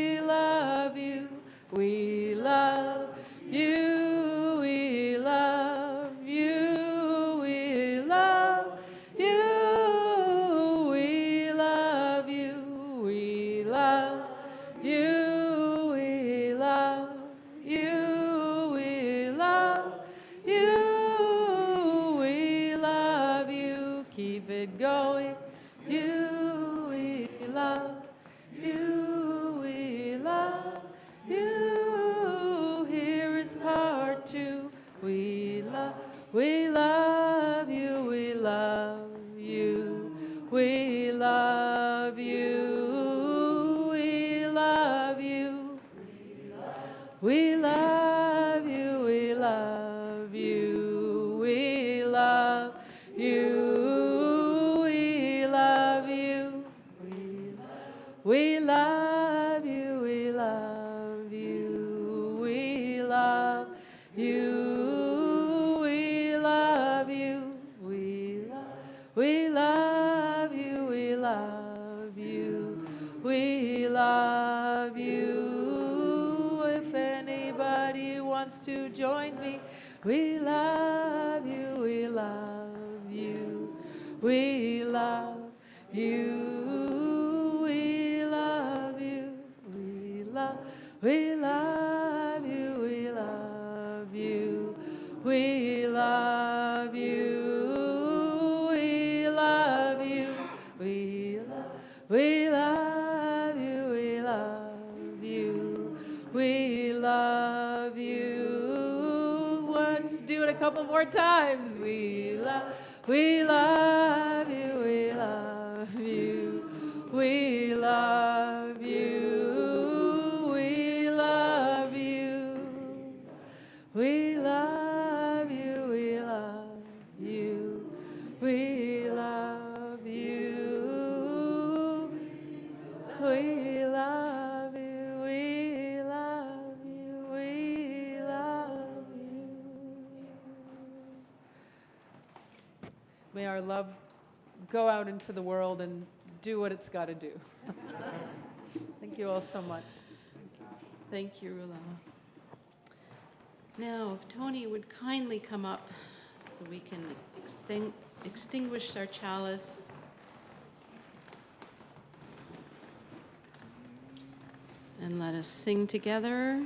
love you, we love you, we love you, we love you, we love you, we love you, we love you, we love you, we love you, keep it going, you, we love you, we love you, here is part 2, we love you, we love you, we love you, we love you, we love you, we love you, we love you, we love you, we love you, we love you, we love you, we love you, we love you, we love you, we love you, we love you. If anybody wants to join me, we love you, we love you, we love you, we love you, we love, we love you, we love you, we love you, we love you, we love, we love you, we love you, we love you. Let's do it a couple more times. We love you, we love you, we love you, we love you, we love you, we love you, we love you, we love you, we love you, we love you, we love you. May our love go out into the world and do what it's got to do. Thank you all so much. Thank you, Roula. Now, if Tony would kindly come up so we can extinguish our chalice. And let us sing together.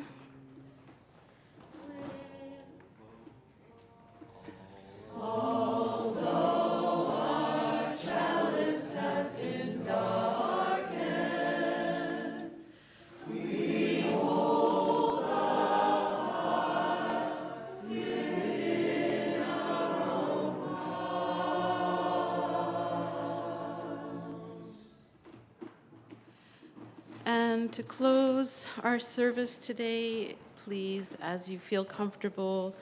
And to close our service today, please, as you feel comfortable,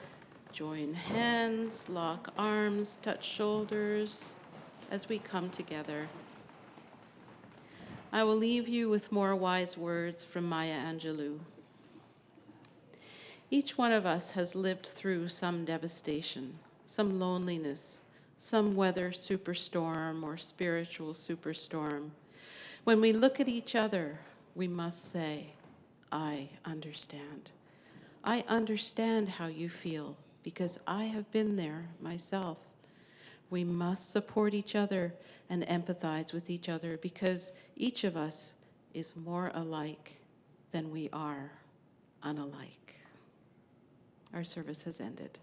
join hands, lock arms, touch shoulders as we come together. I will leave you with more wise words from Maya Angelou. Each one of us has lived through some devastation, some loneliness, some weather superstorm or spiritual superstorm. When we look at each other, we must say, I understand. I understand how you feel. because I have been there myself. We must support each other and empathize with each other because each of us is more alike than we are unalike. Our service has ended.